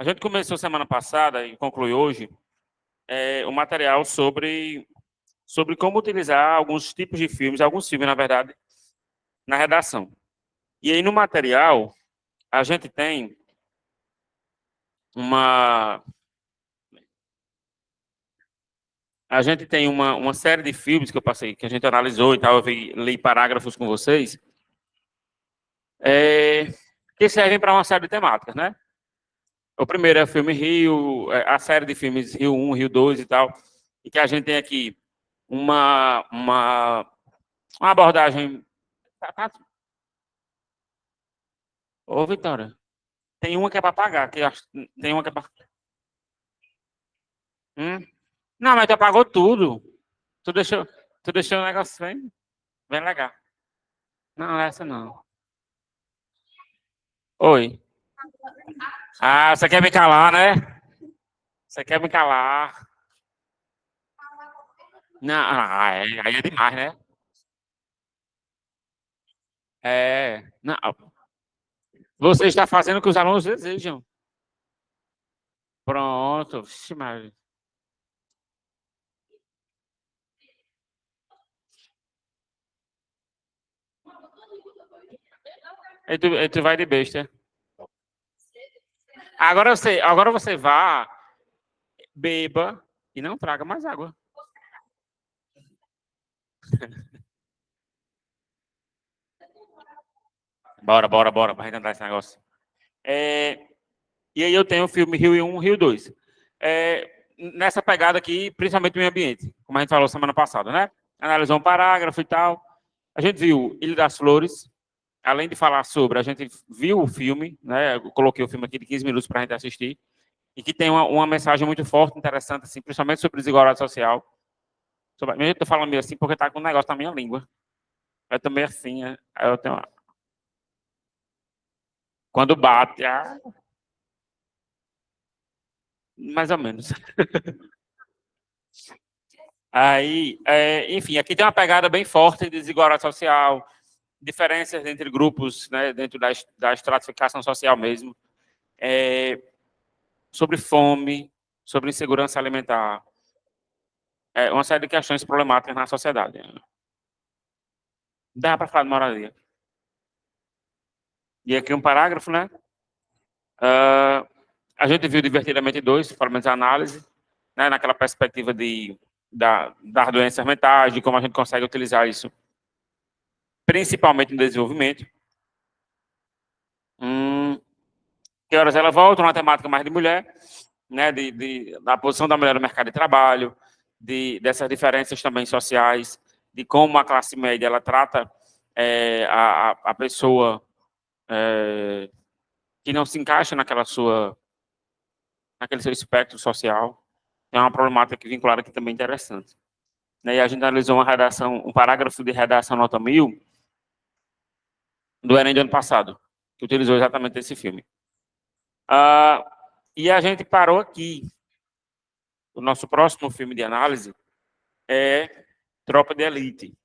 A gente começou semana passada e conclui hoje o material sobre como utilizar alguns tipos de filmes, alguns filmes, na verdade, na redação. E aí, no material, a gente tem uma... A gente tem uma série de filmes que eu passei, que a gente analisou e tal, eu li parágrafos com vocês, que servem para uma série de temáticas, né? O primeiro é o filme Rio, a série de filmes Rio 1, Rio 2 e tal, e que a gente tem aqui uma abordagem... Ô, Vitória, tem uma que é para pagar, tem uma que é para... Não, mas tu apagou tudo. Tu deixou, tu deixou o negócio bem legal. Não, essa não. Oi. Ah, você quer me calar, né? Você quer me calar. Não, aí é demais, né? Não, você está fazendo o que os alunos desejam. Pronto. Vixe, Maria. Aí tu vai de besta. Agora você vá, beba e não traga mais água. Bora, pra gente andar esse negócio. E aí eu tenho o filme Rio 1, Rio 2. Nessa pegada aqui, principalmente o meio ambiente, como a gente falou semana passada, né? Analisou um parágrafo e tal. A gente viu Ilha das Flores. Além de falar sobre, a gente viu o filme, né? Eu coloquei o filme aqui de 15 minutos para a gente assistir. E que tem uma mensagem muito forte, interessante, assim, principalmente sobre desigualdade social. Eu tô falando meio assim porque tá com um negócio na minha língua. Eu também assim, aí eu tenho quando bate, mais ou menos. Aí, enfim, aqui tem uma pegada bem forte de desigualdade social, diferenças entre grupos, né, dentro da estratificação social mesmo, sobre fome, sobre insegurança alimentar, uma série de questões problemáticas na sociedade. Dá para falar de moradia. E aqui um parágrafo, né? A gente viu Divertidamente 2, pelo menos a análise, né, naquela perspectiva das doenças mentais, de como a gente consegue utilizar isso, principalmente no desenvolvimento. Que horas ela volta, uma temática mais de mulher, né, da posição da mulher no mercado de trabalho, dessas diferenças também sociais, de como a classe média ela trata a pessoa que não se encaixa naquele seu espectro social. É uma problemática que vinculada aqui também interessante. Né, e a gente analisou um parágrafo de redação nota 1000 do Enem do ano passado, que utilizou exatamente esse filme. E a gente parou aqui. O nosso próximo filme de análise é Tropa de Elite.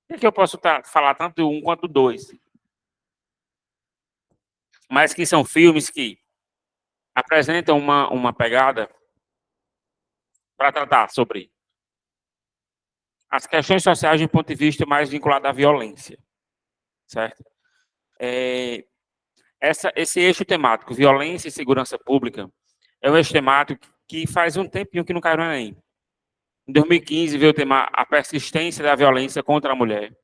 E aqui eu posso falar tanto do 1 quanto do 2. Mas que são filmes que apresentam uma pegada para tratar sobre as questões sociais de um ponto de vista mais vinculado à violência. Certo? Esse eixo temático, violência e segurança pública, é um eixo temático que faz um tempinho que não caiu no Enem. Em 2015 veio o tema a persistência da violência contra a mulher,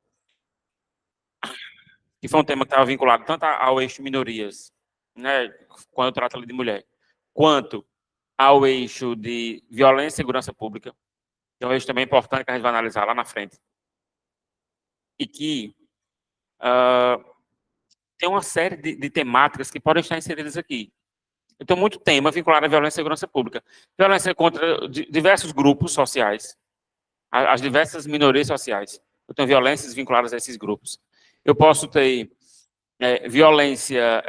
que foi um tema que estava vinculado tanto ao eixo minorias, né, quando trata de mulher, quanto ao eixo de violência e segurança pública, que é um eixo também importante que a gente vai analisar lá na frente. E que tem uma série de temáticas que podem estar inseridas aqui. Eu tenho muito tema vinculado à violência e segurança pública. Violência contra diversos grupos sociais, as diversas minorias sociais. Eu tenho violências vinculadas a esses grupos. Eu posso ter violência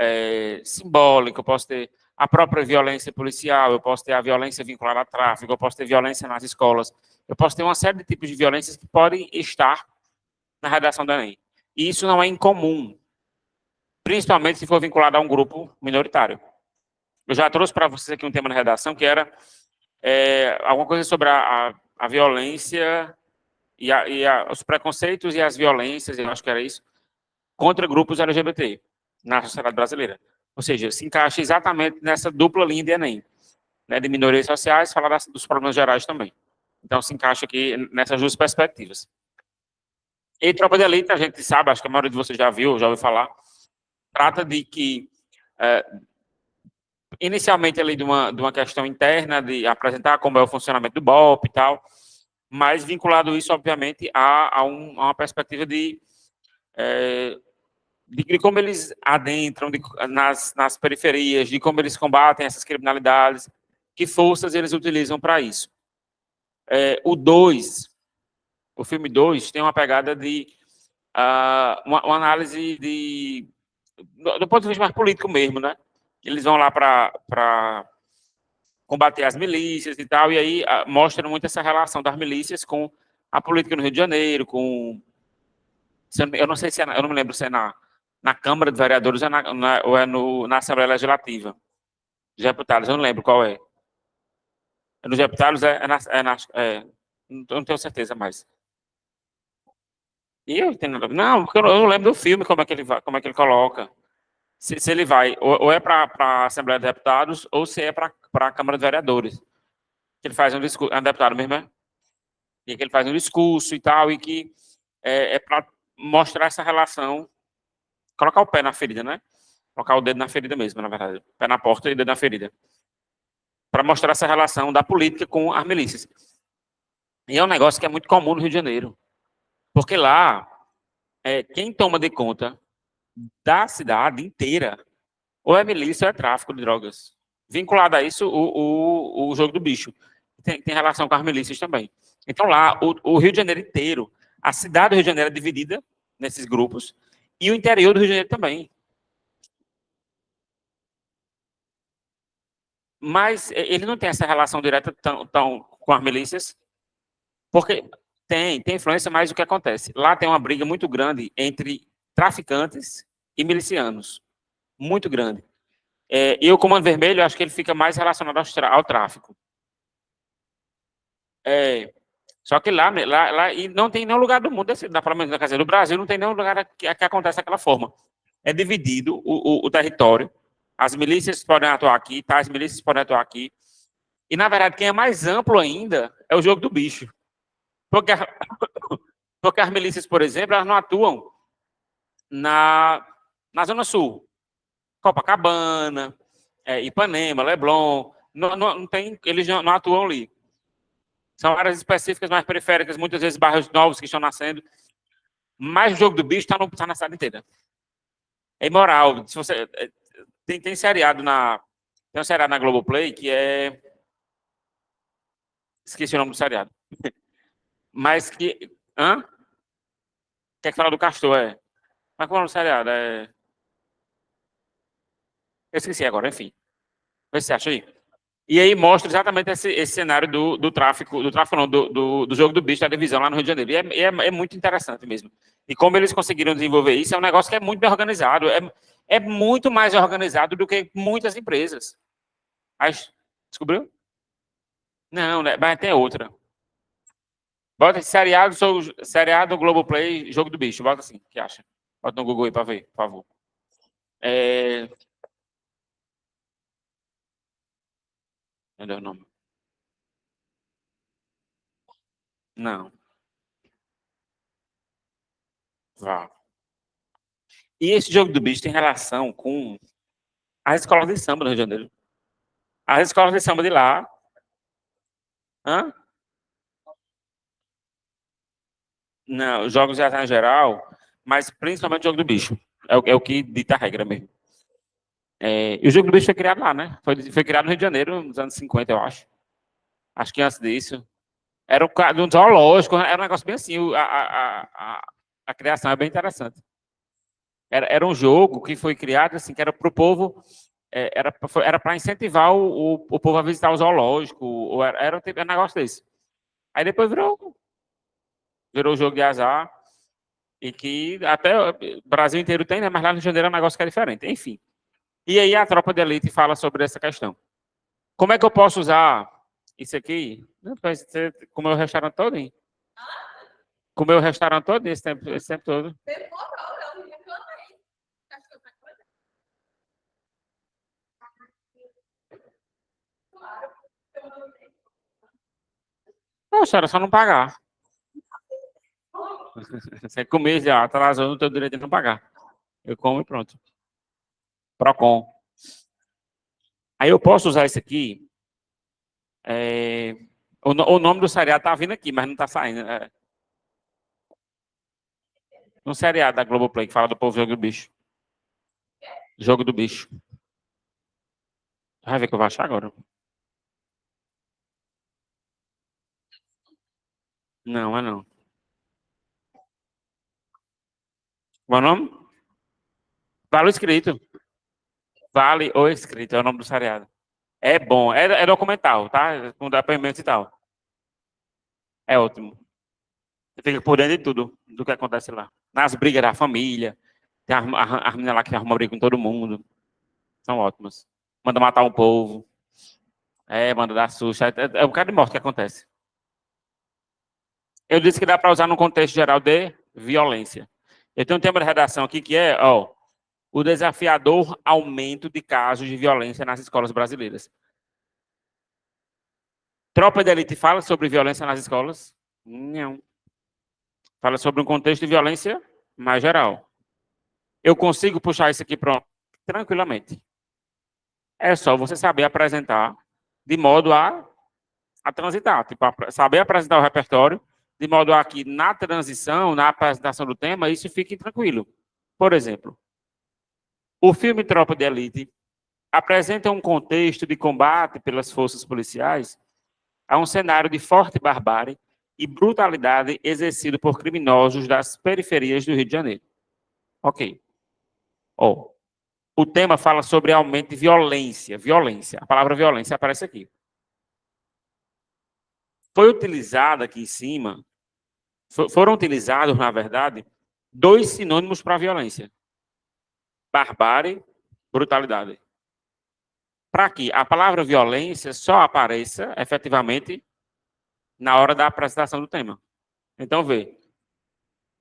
simbólica, eu posso ter a própria violência policial, eu posso ter a violência vinculada a tráfico, eu posso ter violência nas escolas, eu posso ter uma série de tipos de violências que podem estar na redação do Enem. E isso não é incomum, principalmente se for vinculado a um grupo minoritário. Eu já trouxe para vocês aqui um tema na redação que era alguma coisa sobre a violência os preconceitos e as violências, eu acho que era isso, contra grupos LGBT na sociedade brasileira. Ou seja, se encaixa exatamente nessa dupla linha de Enem, né, de minorias sociais, falar dos problemas gerais também. Então, se encaixa aqui nessas duas perspectivas. E Tropa de Elite, a gente sabe, acho que a maioria de vocês já viu, já ouviu falar, trata de que, inicialmente, ali de uma questão interna, de apresentar como é o funcionamento do BOP e tal, mas vinculado isso, obviamente, a uma perspectiva de como eles adentram nas periferias, de como eles combatem essas criminalidades, que forças eles utilizam para isso. O filme 2 tem uma pegada de uma análise do ponto de vista mais político mesmo, né? Eles vão lá para combater as milícias e tal, e aí mostra muito essa relação das milícias com a política no Rio de Janeiro, eu não sei se eu não me lembro se é na Câmara de Vereadores ou é na Assembleia Legislativa dos Deputados, eu não lembro qual é. Nos Deputados não tenho certeza mais. E eu entendo, não, porque eu não lembro do filme, como é que ele coloca. Se ele vai, ou é para a Assembleia de Deputados, ou se é para a Câmara de Vereadores. Que ele faz um discurso, é um deputado mesmo, é? E que ele faz um discurso e tal, e que é para mostrar essa relação, colocar o pé na ferida, né? Colocar o dedo na ferida mesmo, na verdade. Pé na porta e dedo na ferida. Para mostrar essa relação da política com as milícias. E é um negócio que é muito comum no Rio de Janeiro. Porque lá, quem toma de conta da cidade inteira, ou é milícia ou é tráfico de drogas. Vinculado a isso, o jogo do bicho. Tem relação com as milícias também. Então lá, o Rio de Janeiro inteiro, a cidade do Rio de Janeiro é dividida nesses grupos, e o interior do Rio de Janeiro também. Mas ele não tem essa relação direta tão com as milícias, porque tem influência, mas o que acontece? Lá tem uma briga muito grande entre traficantes e milicianos. Muito grande. E o Comando Vermelho, acho que ele fica mais relacionado ao tráfico. Só que lá e não tem nenhum lugar do mundo, pelo menos na casa do Brasil, não tem nenhum lugar que acontece daquela forma. É dividido o território, as milícias podem atuar aqui, tá? As milícias podem atuar aqui. E, na verdade, quem é mais amplo ainda é o jogo do bicho. Porque as milícias, por exemplo, elas não atuam na Zona Sul. Copacabana, Ipanema, Leblon, não tem, eles não atuam ali. São áreas específicas mais periféricas, muitas vezes bairros novos que estão nascendo. Mas o jogo do bicho está na cidade inteira. É imoral. Se você, tem seriado tem um seriado na Globoplay que é... Esqueci o nome do seriado. Mas que... Hã? Quer que fala do Castor, Mas qual é o nome do seriado? Eu esqueci agora, enfim. Vê se você acha aí. E aí mostra exatamente esse cenário do tráfico não, do jogo do bicho da divisão lá no Rio de Janeiro. E é muito interessante mesmo. E como eles conseguiram desenvolver isso, é um negócio que é muito bem organizado. É muito mais organizado do que muitas empresas. Descobriu? Não, né? Mas tem outra. Bota seriado Globoplay, jogo do bicho. Bota assim, o que acha? Bota no Google aí pra ver, por favor. Cadê o nome? Não. Vá. E esse jogo do bicho tem relação com as escolas de samba do Rio de Janeiro. As escolas de samba de lá. Hã? Não, jogos de azar em geral, mas principalmente o jogo do bicho. É o que dita a regra mesmo. E o jogo do bicho foi criado lá, né? Foi criado no Rio de Janeiro, nos anos 50, eu acho. Acho que antes disso. Era um zoológico, era um negócio bem assim. A criação é bem interessante. Era um jogo que foi criado assim, que era para o povo, era para incentivar o povo a visitar o zoológico, ou era um negócio desse. Aí depois virou jogo de azar, e que até o Brasil inteiro tem, né? Mas lá no Rio de Janeiro é um negócio que é diferente. Enfim. E aí a tropa de elite fala sobre essa questão. Como é que eu posso usar isso aqui? Você comeu o restaurante todo, hein? Comeu o restaurante todo esse tempo todo. Poxa, era só não pagar. Você comer já atrasou no teu direito de não pagar. Eu como e pronto. Procon. Aí eu posso usar isso aqui. O nome do seriado tá vindo aqui, mas não tá saindo. Um seriado da Globoplay que fala do povo jogo do bicho. Jogo do bicho. Vai ver o que eu vou achar agora. Não, é não. Qual é o nome? Vale o Escrito. Vale o Escrito, é o nome do seriado. É bom. É documental, tá? Com depoimentos e tal. É ótimo. Você fica por dentro de tudo, do que acontece lá. Nas brigas da família. Tem as meninas lá que arrumam briga com todo mundo. São ótimas. Manda matar um povo. Manda dar susto. É um bocado de morte que acontece. Eu disse que dá para usar no contexto geral de violência. Eu tenho um tema de redação aqui que é, o desafiador aumento de casos de violência nas escolas brasileiras. Tropa de Elite fala sobre violência nas escolas? Não. Fala sobre um contexto de violência mais geral. Eu consigo puxar isso aqui pronto tranquilamente. É só você saber apresentar de modo a transitar, tipo, saber apresentar o repertório de modo a que na transição, na apresentação do tema, isso fique tranquilo. Por exemplo, o filme Tropa de Elite apresenta um contexto de combate pelas forças policiais a um cenário de forte barbárie e brutalidade exercido por criminosos das periferias do Rio de Janeiro. Ok. O tema fala sobre aumento de violência. Violência. A palavra violência aparece aqui. Foi utilizada aqui em cima, foram utilizados, na verdade, dois sinônimos para violência. Barbárie, brutalidade. Para que a palavra violência só apareça, efetivamente, na hora da apresentação do tema. Então, vê.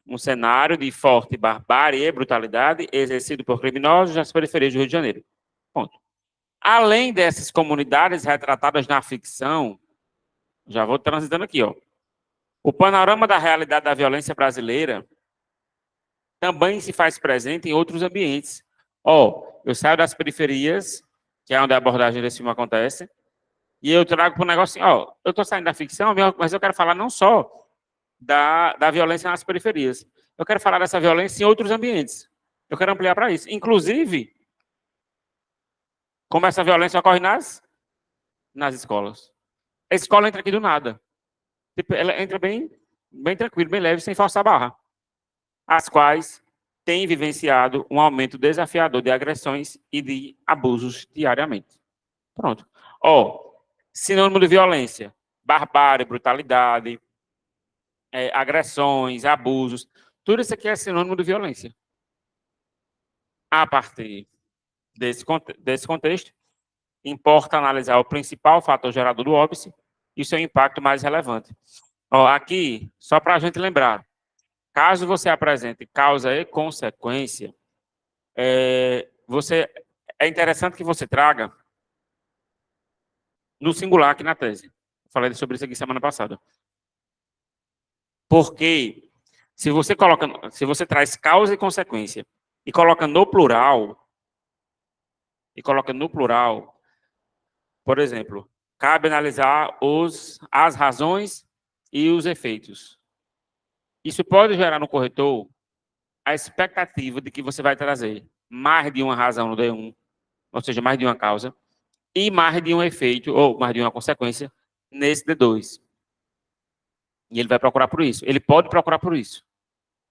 Um cenário de forte barbárie e brutalidade exercido por criminosos nas periferias do Rio de Janeiro. Ponto. Além dessas comunidades retratadas na ficção, já vou transitando aqui, o panorama da realidade da violência brasileira também se faz presente em outros ambientes. Eu saio das periferias, que é onde a abordagem desse filme acontece, e eu trago para um negócio assim, eu estou saindo da ficção, mas eu quero falar não só da violência nas periferias. Eu quero falar dessa violência em outros ambientes. Eu quero ampliar para isso. Inclusive, como essa violência ocorre nas escolas. A escola entra aqui do nada. Tipo, ela entra bem tranquilo, bem leve, sem forçar a barra. As quais têm vivenciado um aumento desafiador de agressões e de abusos diariamente. Pronto. Sinônimo de violência. Barbárie, brutalidade, agressões, abusos. Tudo isso aqui é sinônimo de violência. A partir desse contexto, importa analisar o principal fator gerador do óbice e seu impacto mais relevante. Aqui, só para a gente lembrar, caso você apresente causa e consequência, é interessante que você traga no singular aqui na tese. Falei sobre isso aqui semana passada. Porque se você traz causa e consequência e coloca no plural, por exemplo, cabe analisar as razões e os efeitos. Isso pode gerar no corretor a expectativa de que você vai trazer mais de uma razão no D1, ou seja, mais de uma causa, e mais de um efeito, ou mais de uma consequência, nesse D2. E ele vai procurar por isso. Ele pode procurar por isso.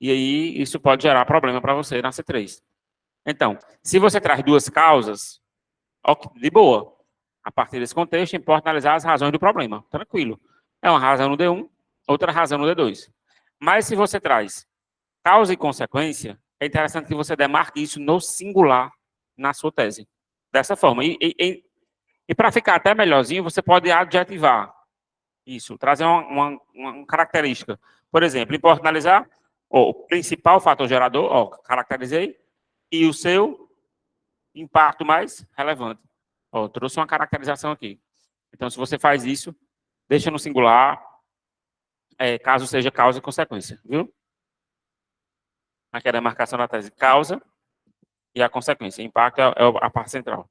E aí, isso pode gerar problema para você na C3. Então, se você traz duas causas, de boa. A partir desse contexto, importa analisar as razões do problema. Tranquilo. É uma razão no D1, outra razão no D2. Mas se você traz causa e consequência, é interessante que você demarque isso no singular na sua tese. dessa forma. E para ficar até melhorzinho, você pode adjetivar isso, trazer uma característica. Por exemplo, importa analisar o principal fator gerador, ó, caracterizei, e o seu impacto mais relevante. Ó, trouxe uma caracterização aqui. Então, se você faz isso, deixa no singular, caso seja causa e consequência, viu? Aqui é a demarcação da tese, causa e a consequência. Impacto é a parte central.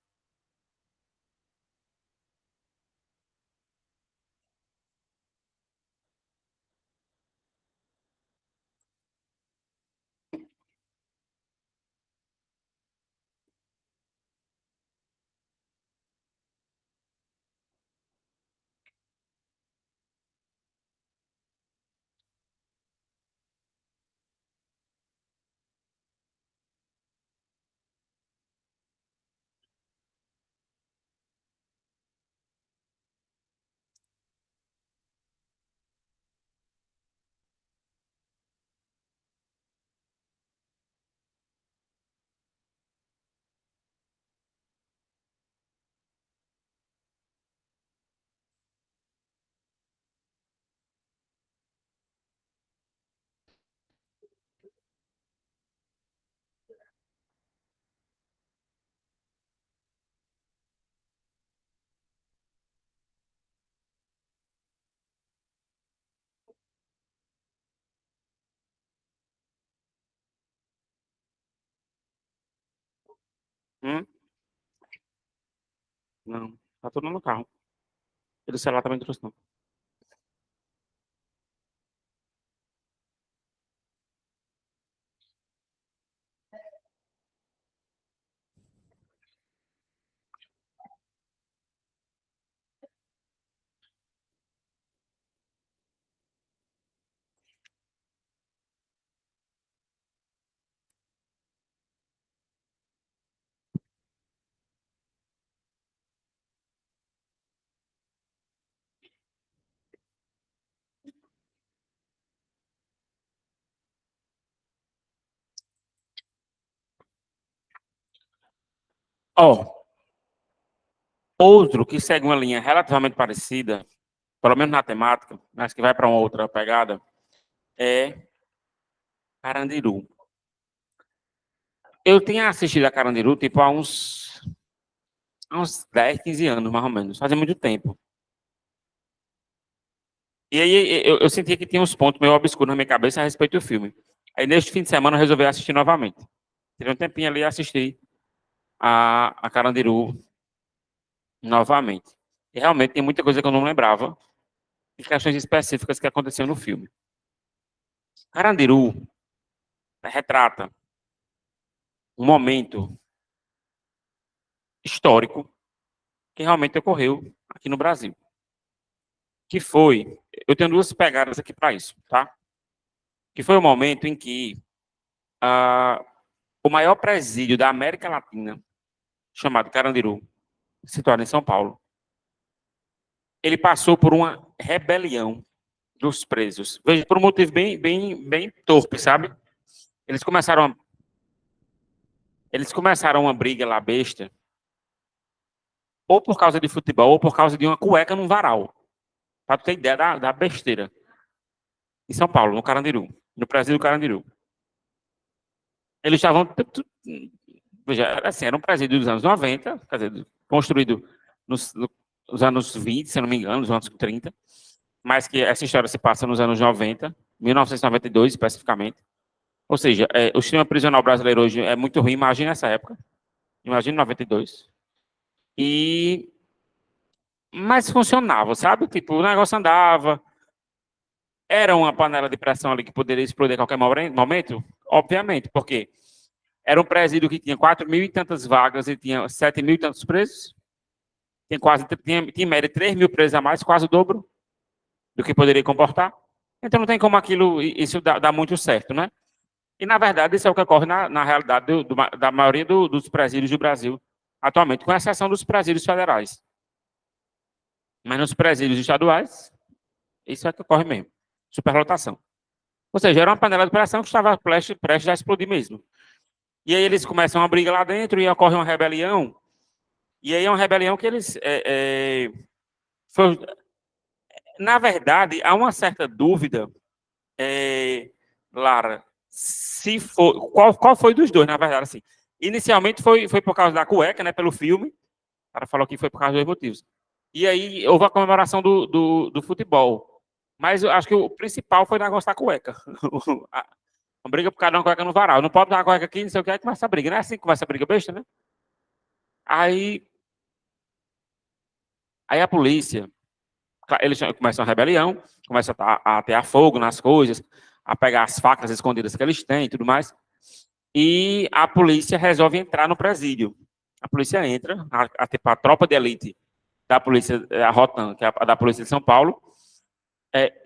Hum? Não, tá todo mundo no carro. E do celular também trouxe, não. Ó, outro que segue uma linha relativamente parecida, pelo menos na temática, mas que vai para uma outra pegada, é Carandiru. Eu tinha assistido a Carandiru, tipo, há uns 10, 15 anos, mais ou menos. Fazia muito tempo. E aí eu sentia que tinha uns pontos meio obscuros na minha cabeça a respeito do filme. Aí, neste fim de semana, eu resolvi assistir novamente. Tirei um tempinho ali e assisti a Carandiru novamente. E realmente tem muita coisa que eu não lembrava, de questões específicas que aconteceram no filme. Carandiru retrata um momento histórico que realmente ocorreu aqui no Brasil. Que foi, eu tenho duas pegadas aqui para isso, tá? Que foi o momento em que o maior presídio da América Latina, chamado Carandiru, situado em São Paulo, ele passou por uma rebelião dos presos. Veja, por um motivo bem torpe, sabe? Eles começaram, eles começaram uma briga lá besta, ou por causa de futebol, ou por causa de uma cueca num varal. Para tu ter ideia da besteira. Em São Paulo, no Carandiru, no presídio do Carandiru. Eles estavam. Veja, assim, era um presídio dos anos 90, quer dizer, construído nos anos 20, se eu não me engano, nos anos 30, mas que essa história se passa nos anos 90, 1992 especificamente. Ou seja, o sistema prisional brasileiro hoje é muito ruim, imagina essa época, imagina 92. Mas funcionava, sabe? Tipo, o negócio andava, era uma panela de pressão ali que poderia explodir a qualquer momento? Obviamente, porque era um presídio que tinha 4 mil e tantas vagas e tinha 7 mil e tantos presos. Tinha em média 3 mil presos a mais, quase o dobro do que poderia comportar. Então não tem como isso dá muito certo, né? E na verdade isso é o que ocorre na realidade da maioria dos presídios do Brasil atualmente, com exceção dos presídios federais. Mas nos presídios estaduais, isso é o que ocorre mesmo. Superlotação. Ou seja, era uma panela de pressão que estava prestes a explodir mesmo. E aí eles começam uma briga lá dentro e ocorre uma rebelião. E aí é uma rebelião que eles... foi- na verdade, há uma certa dúvida, Lara, se foi, qual foi dos dois, na verdade, assim. Inicialmente foi por causa da cueca, né, pelo filme. O cara falou que foi por causa dos dois motivos. E aí houve a comemoração do futebol. Mas eu acho que o principal foi o negócio da cueca. Uma briga por cada uma cueca no varal. Não pode dar uma cueca aqui, não sei o que, aí começa a briga. Não é assim que começa a briga besta, né? Aí, aí a polícia, eles começam a rebelião, começam a atear fogo nas coisas, a pegar as facas escondidas que eles têm e tudo mais. E a polícia resolve entrar no presídio. A polícia entra, tipo, a tropa de elite da polícia, a Rotan, que é a da polícia de São Paulo,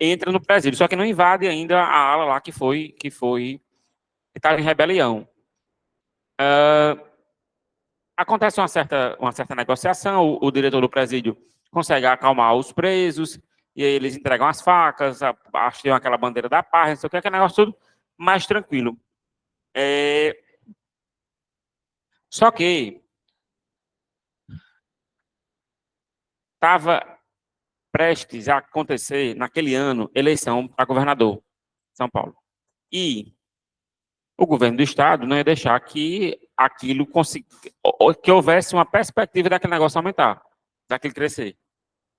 entra no presídio, só que não invade ainda a ala lá que estava em rebelião. Acontece uma certa negociação, o diretor do presídio consegue acalmar os presos, e aí eles entregam as facas, hasteiam aquela bandeira da paz, não sei o que, aquele negócio tudo mais tranquilo. Só que estava prestes a acontecer, naquele ano, eleição para governador de São Paulo. E o governo do estado não ia deixar que aquilo que houvesse uma perspectiva daquele negócio aumentar, daquele crescer,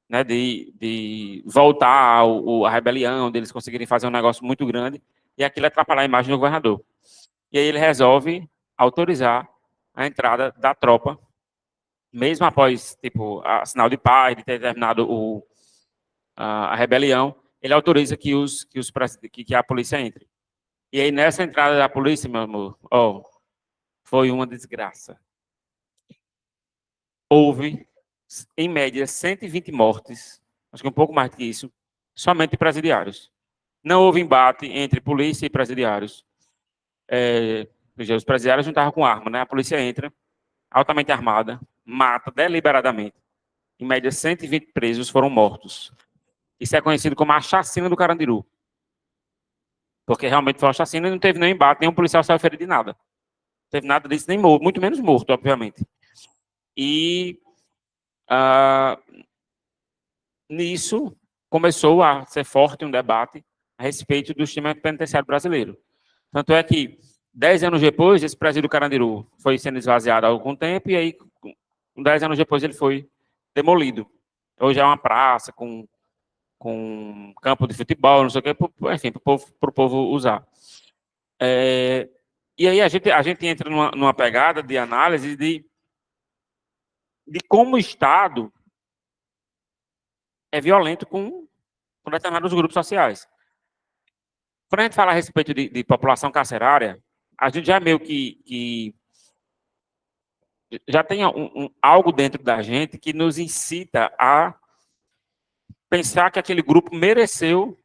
né, de voltar à rebelião, deles conseguirem fazer um negócio muito grande e aquilo atrapalhar a imagem do governador. E aí ele resolve autorizar a entrada da tropa, mesmo após, tipo, a sinal de paz, de ter terminado a rebelião, ele autoriza que a polícia entre. E aí, nessa entrada da polícia, meu amor, foi uma desgraça. Houve, em média, 120 mortes, acho que um pouco mais do que isso, somente de presidiários. Não houve embate entre polícia e presidiários. Os presidiários não estavam com arma, né? A polícia entra, altamente armada, mata deliberadamente. Em média, 120 presos foram mortos. Isso é conhecido como a chacina do Carandiru. Porque realmente foi uma chacina e não teve nenhum embate, nenhum policial saiu ferido de nada. Não teve nada disso, nem morto, muito menos morto, obviamente. E ah, nisso começou a ser forte um debate a respeito do sistema penitenciário brasileiro. Tanto é que, 10 anos depois, esse presídio do Carandiru foi sendo esvaziado há algum tempo, e aí, 10 anos depois, ele foi demolido. Hoje é uma praça com campo de futebol, não sei o quê, enfim, para o povo usar. E aí a gente entra numa pegada de análise de como o Estado é violento com determinados grupos sociais. Quando a gente fala a respeito de população carcerária, a gente já meio que já tem algo dentro da gente que nos incita a pensar que aquele grupo mereceu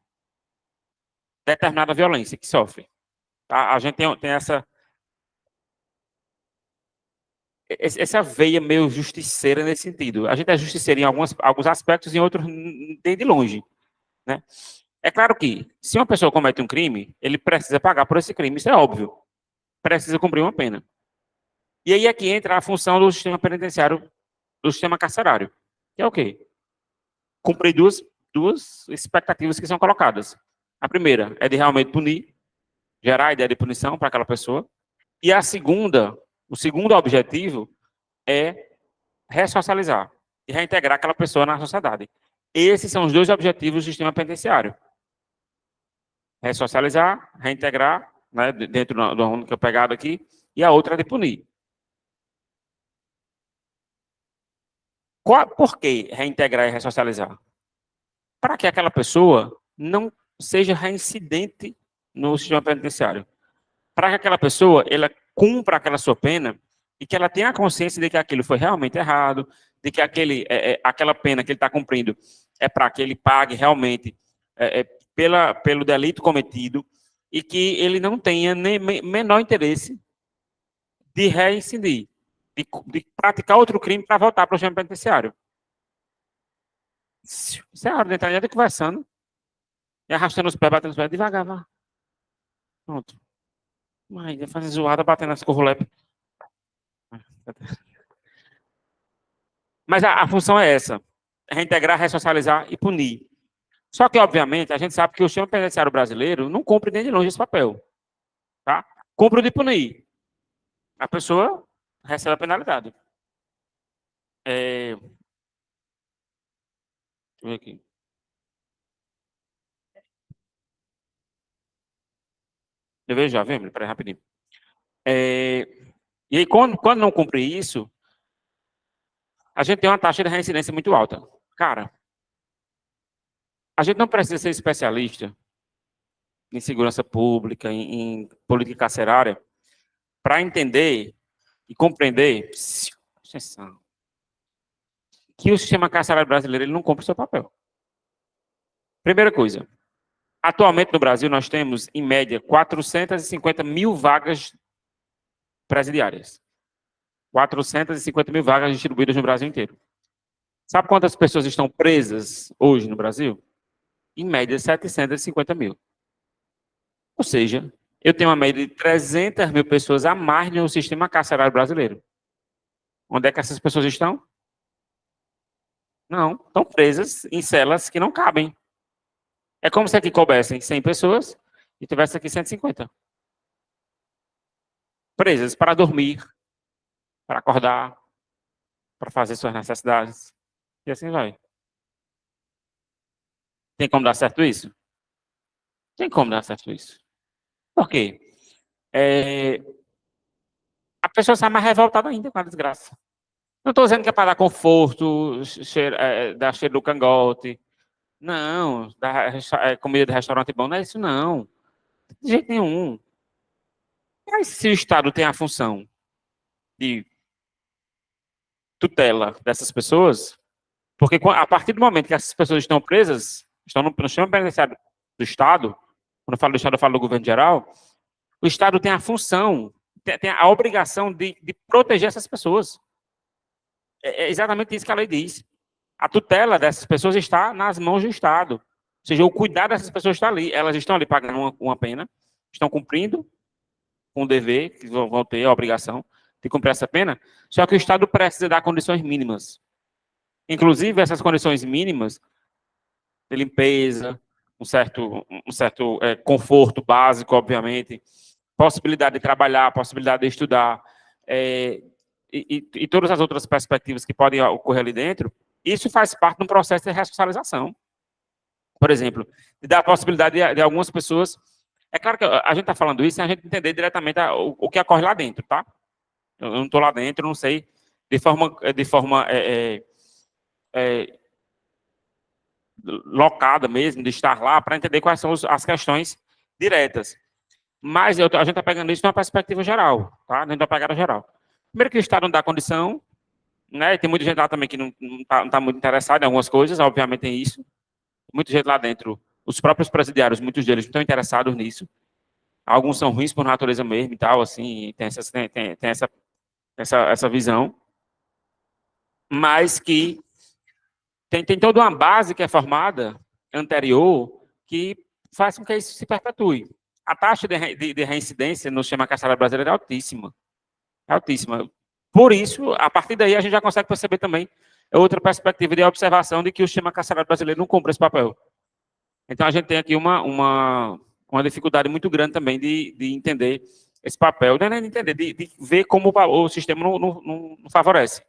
determinada violência que sofre. Tá? A gente tem essa veia meio justiceira nesse sentido. A gente é justiceiro em alguns aspectos, em outros, nem de longe. Né? É claro que, se uma pessoa comete um crime, ele precisa pagar por esse crime, isso é óbvio. Precisa cumprir uma pena. E aí é que entra a função do sistema penitenciário, do sistema carcerário. Que é o quê? Cumprir duas expectativas que são colocadas. A primeira é de realmente punir, gerar a ideia de punição para aquela pessoa. E o segundo objetivo é ressocializar e reintegrar aquela pessoa na sociedade. Esses são os dois objetivos do sistema penitenciário. Ressocializar, reintegrar, né, dentro da única pegada aqui, e a outra é de punir. Por que reintegrar e ressocializar? Para que aquela pessoa não seja reincidente no sistema penitenciário. Para que aquela pessoa ela cumpra aquela sua pena e que ela tenha a consciência de que aquilo foi realmente errado, de que aquela pena que ele está cumprindo é para que ele pague realmente pelo delito cometido e que ele não tenha nem menor interesse de reincidir, de praticar outro crime para voltar para o sistema penitenciário. Isso é a hora de entrar já conversando e arrastando os pés, batendo os pés devagar, vá. Pronto. Mas ia fazer zoada, batendo as corrolepas. Mas a função é essa: reintegrar, ressocializar e punir. Só que, obviamente, a gente sabe que o sistema penitenciário brasileiro não cumpre nem de longe esse papel. Tá? Cumpre o de punir. A pessoa recebe a penalidade. Deixa eu ver aqui. Eu vejo já, vem, peraí, rapidinho. E aí, quando não cumpre isso, a gente tem uma taxa de reincidência muito alta. Cara, a gente não precisa ser especialista em segurança pública, em política carcerária, para entender e compreender que o sistema carcerário brasileiro ele não cumpre o seu papel. Primeira coisa, atualmente no Brasil nós temos, em média, 450 mil vagas presidiárias. 450 mil vagas distribuídas no Brasil inteiro. Sabe quantas pessoas estão presas hoje no Brasil? Em média, 750 mil. Ou seja, eu tenho uma média de 300 mil pessoas a mais no sistema carcerário brasileiro. Onde é que essas pessoas estão? Não, estão presas em celas que não cabem. É como se aqui coubessem 100 pessoas e tivesse aqui 150. Presas para dormir, para acordar, para fazer suas necessidades. E assim vai. Tem como dar certo isso? Tem como dar certo isso. Por quê? É, a pessoa sai mais revoltada ainda com a desgraça. Não estou dizendo que é para dar conforto, dar cheiro do cangote. Não, dar comida de restaurante bom, não é isso não. De jeito nenhum. Mas se o Estado tem a função de tutela dessas pessoas, porque a partir do momento que essas pessoas estão presas, estão no sistema penitenciário do Estado, quando eu falo do Estado, eu falo do governo geral, o Estado tem a função, tem a obrigação de proteger essas pessoas. É exatamente isso que a lei diz. A tutela dessas pessoas está nas mãos do Estado. Ou seja, o cuidado dessas pessoas está ali. Elas estão ali pagando uma pena, estão cumprindo com o dever, que vão ter a obrigação de cumprir essa pena, só que o Estado precisa dar condições mínimas. Inclusive, essas condições mínimas de limpeza, um certo conforto básico, obviamente, possibilidade de trabalhar, possibilidade de estudar, e todas as outras perspectivas que podem ocorrer ali dentro, isso faz parte de um processo de ressocialização. Por exemplo, de dar a possibilidade de algumas pessoas. É claro que a gente está falando isso sem a gente entender diretamente o que ocorre lá dentro, tá? Eu não estou lá dentro, não sei de forma locada mesmo, de estar lá, para entender quais são as questões diretas. Mas a gente está pegando isso numa perspectiva geral, tá? Dentro da pegada geral. Primeiro que o Estado não dá condição, né? Tem muita gente lá também que não está muito interessada em algumas coisas, obviamente tem isso. Muita gente lá dentro, os próprios presidiários, muitos deles não estão interessados nisso. Alguns são ruins por natureza mesmo e tal, assim, tem essa visão. Mas que tem toda uma base que é formada anterior que faz com que isso se perpetue. A taxa de reincidência no sistema carcerário brasileiro é altíssima. É altíssima. Por isso, a partir daí, a gente já consegue perceber também outra perspectiva de observação de que o sistema carcerário brasileiro não cumpre esse papel. Então, a gente tem aqui uma dificuldade muito grande também de entender esse papel, não é nem de entender, de ver como o sistema não favorece,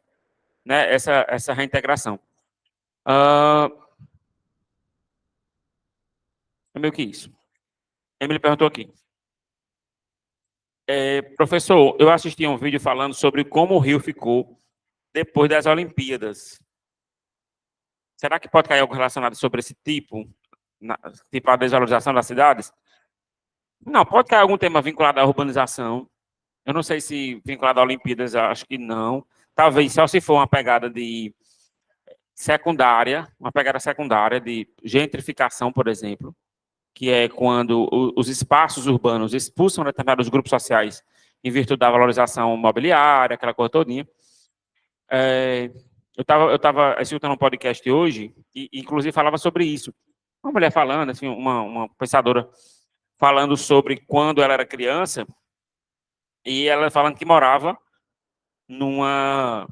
né, essa reintegração. É meio que isso. Emily perguntou aqui. Professor, eu assisti um vídeo falando sobre como o Rio ficou depois das Olimpíadas. Será que pode cair algo relacionado sobre esse tipo a desvalorização das cidades? Não, pode cair algum tema vinculado à urbanização. Eu não sei se vinculado a Olimpíadas, acho que não. Talvez só se for uma pegada de secundária, uma pegada secundária de gentrificação, por exemplo, que é quando os espaços urbanos expulsam determinados grupos sociais em virtude da valorização imobiliária, aquela coisa todinha. Eu estava escutando um podcast hoje, e inclusive falava sobre isso. Uma mulher falando, assim, uma pensadora falando sobre quando ela era criança, e ela falando que morava numa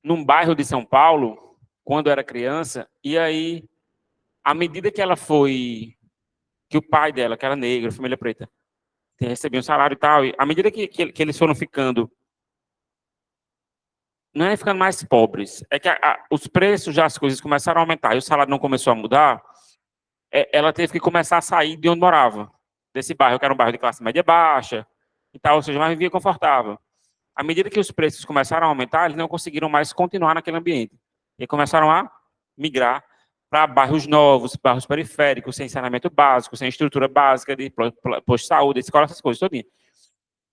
num bairro de São Paulo, quando era criança, e aí, à medida que ela foi, que o pai dela, que era negro, família preta, recebia um salário e tal, e à medida que eles foram ficando, não é ficando mais pobres, é que os preços das coisas começaram a aumentar e o salário não começou a mudar, ela teve que começar a sair de onde morava, desse bairro, que era um bairro de classe média baixa e tal, ou seja, mas vivia confortável. À medida que os preços começaram a aumentar, eles não conseguiram mais continuar naquele ambiente. E começaram a migrar para bairros novos, bairros periféricos, sem saneamento básico, sem estrutura básica de posto de saúde, escola, essas coisas todinha.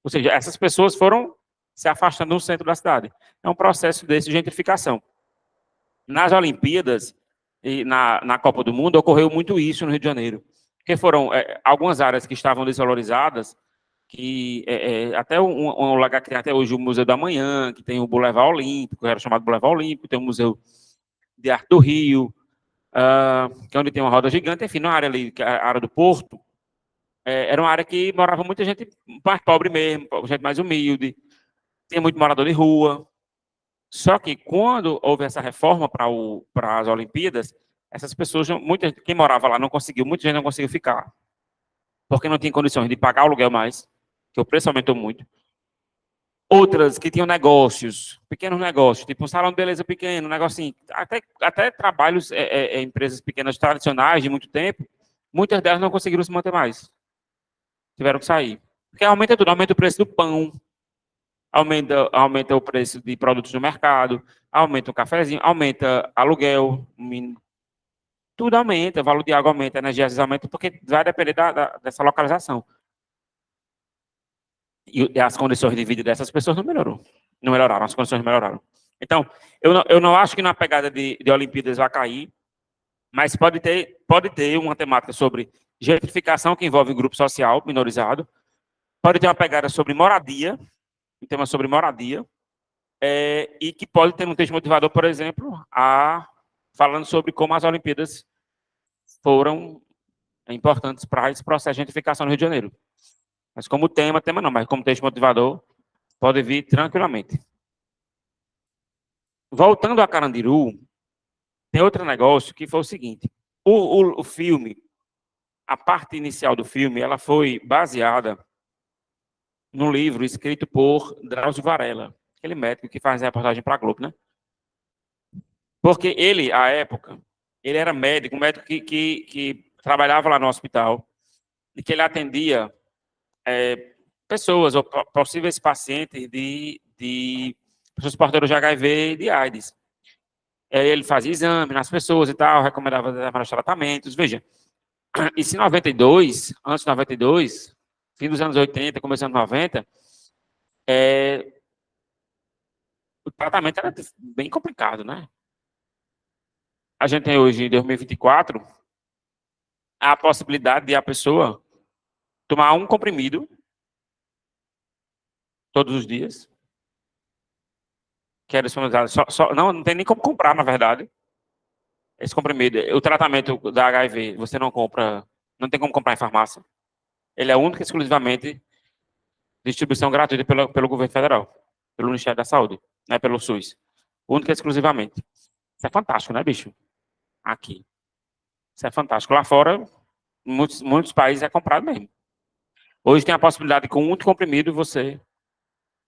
Ou seja, essas pessoas foram se afastando do centro da cidade. É um processo de gentrificação. Nas Olimpíadas e na Copa do Mundo, ocorreu muito isso no Rio de Janeiro. Porque foram algumas áreas que estavam desvalorizadas, que até um lugar que tem até hoje o Museu da Manhã, que tem o Boulevard Olímpico, que era chamado Boulevard Olímpico, tem o Museu de Arte do Rio, que é onde tem uma roda gigante, enfim, na área ali, que é a área do Porto, era uma área que morava muita gente mais pobre mesmo, gente mais humilde, tinha muito morador de rua. Só que quando houve essa reforma para as Olimpíadas, essas pessoas, quem morava lá não conseguiu, muita gente não conseguiu ficar, porque não tinha condições de pagar o aluguel mais, que o preço aumentou muito. Outras que tinham negócios, pequenos negócios, tipo um salão de beleza pequeno, um negocinho, até trabalhos, empresas pequenas tradicionais de muito tempo, muitas delas não conseguiram se manter mais. Tiveram que sair. Porque aumenta tudo, aumenta o preço do pão, aumenta o preço de produtos no mercado, aumenta o cafezinho, aumenta aluguel, tudo aumenta, o valor de água aumenta, a energia às vezes aumenta, porque vai depender dessa localização. E as condições de vida dessas pessoas não melhorou. Não melhoraram, as condições não melhoraram. Então, eu não acho que na pegada de Olimpíadas vai cair, mas pode ter uma temática sobre gentrificação que envolve grupo social minorizado, pode ter uma pegada sobre moradia, um tema sobre moradia, e que pode ter um texto motivador, por exemplo, falando sobre como as Olimpíadas foram importantes para esse processo de gentrificação no Rio de Janeiro. Mas como tema não, mas como texto motivador, pode vir tranquilamente. Voltando a Carandiru, tem outro negócio que foi o seguinte: o filme, a parte inicial do filme, ela foi baseada num livro escrito por Drauzio Varela, aquele médico que faz a reportagem para a Globo, né? Porque ele, à época, ele era médico, um médico que trabalhava lá no hospital e que ele atendia pessoas ou possíveis pacientes de pessoas portadoras de HIV e de AIDS. Ele fazia exame nas pessoas e tal, recomendava determinados tratamentos. Veja, isso em 92, antes de 92, fim dos anos 80, começando 90, o tratamento era bem complicado, né? A gente tem hoje, em 2024, a possibilidade de a pessoa tomar um comprimido todos os dias, que é disponibilizado. Não tem nem como comprar, na verdade, esse comprimido. O tratamento da HIV, você não compra, não tem como comprar em farmácia. Ele é único e exclusivamente distribuição gratuita pelo governo federal, pelo Ministério da Saúde, né, pelo SUS. Único e exclusivamente. Isso é fantástico, né, bicho? Aqui. Isso é fantástico. Lá fora, muitos países é comprado mesmo. Hoje tem a possibilidade de, com um único comprimido, você